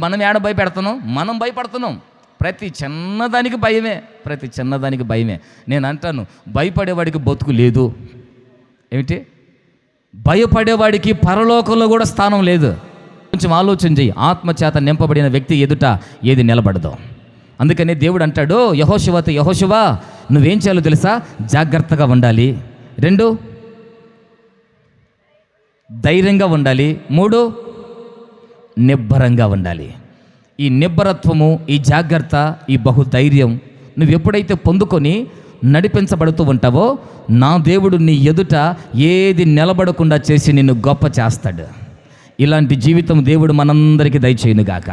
Speaker 1: మనం ఏడ భయపెడుతున్నాం? మనం భయపడుతున్నాం. ప్రతి చిన్నదానికి భయమే. నేను అంటాను, భయపడేవాడికి బతుకు లేదు. ఏమిటి? భయపడేవాడికి పరలోకంలో కూడా స్థానం లేదు. కొంచెం ఆలోచన చెయ్యి. ఆత్మచేత నింపబడిన వ్యక్తి ఎదుట ఏది నిలబడదు. అందుకనే దేవుడు అంటాడు యెహోషువతో, యెహోషువ నువ్వేం చేయాలో తెలుసా? జాగ్రత్తగా ఉండాలి. 2 ధైర్యంగా ఉండాలి. 3 నిబ్బరంగా ఉండాలి. ఈ నిబ్బరత్వము, ఈ జాగ్రత్త, ఈ బహుధైర్యం నువ్వు ఎప్పుడైతే పొందుకొని నడిపించబడుతూ ఉంటావో, నా దేవుడు నీ ఎదుట ఏది నిలబడకుండా చేసి నిన్ను గొప్ప చేస్తాడు. ఇలాంటి జీవితం దేవుడు మనందరికీ దయచేయునుగాక.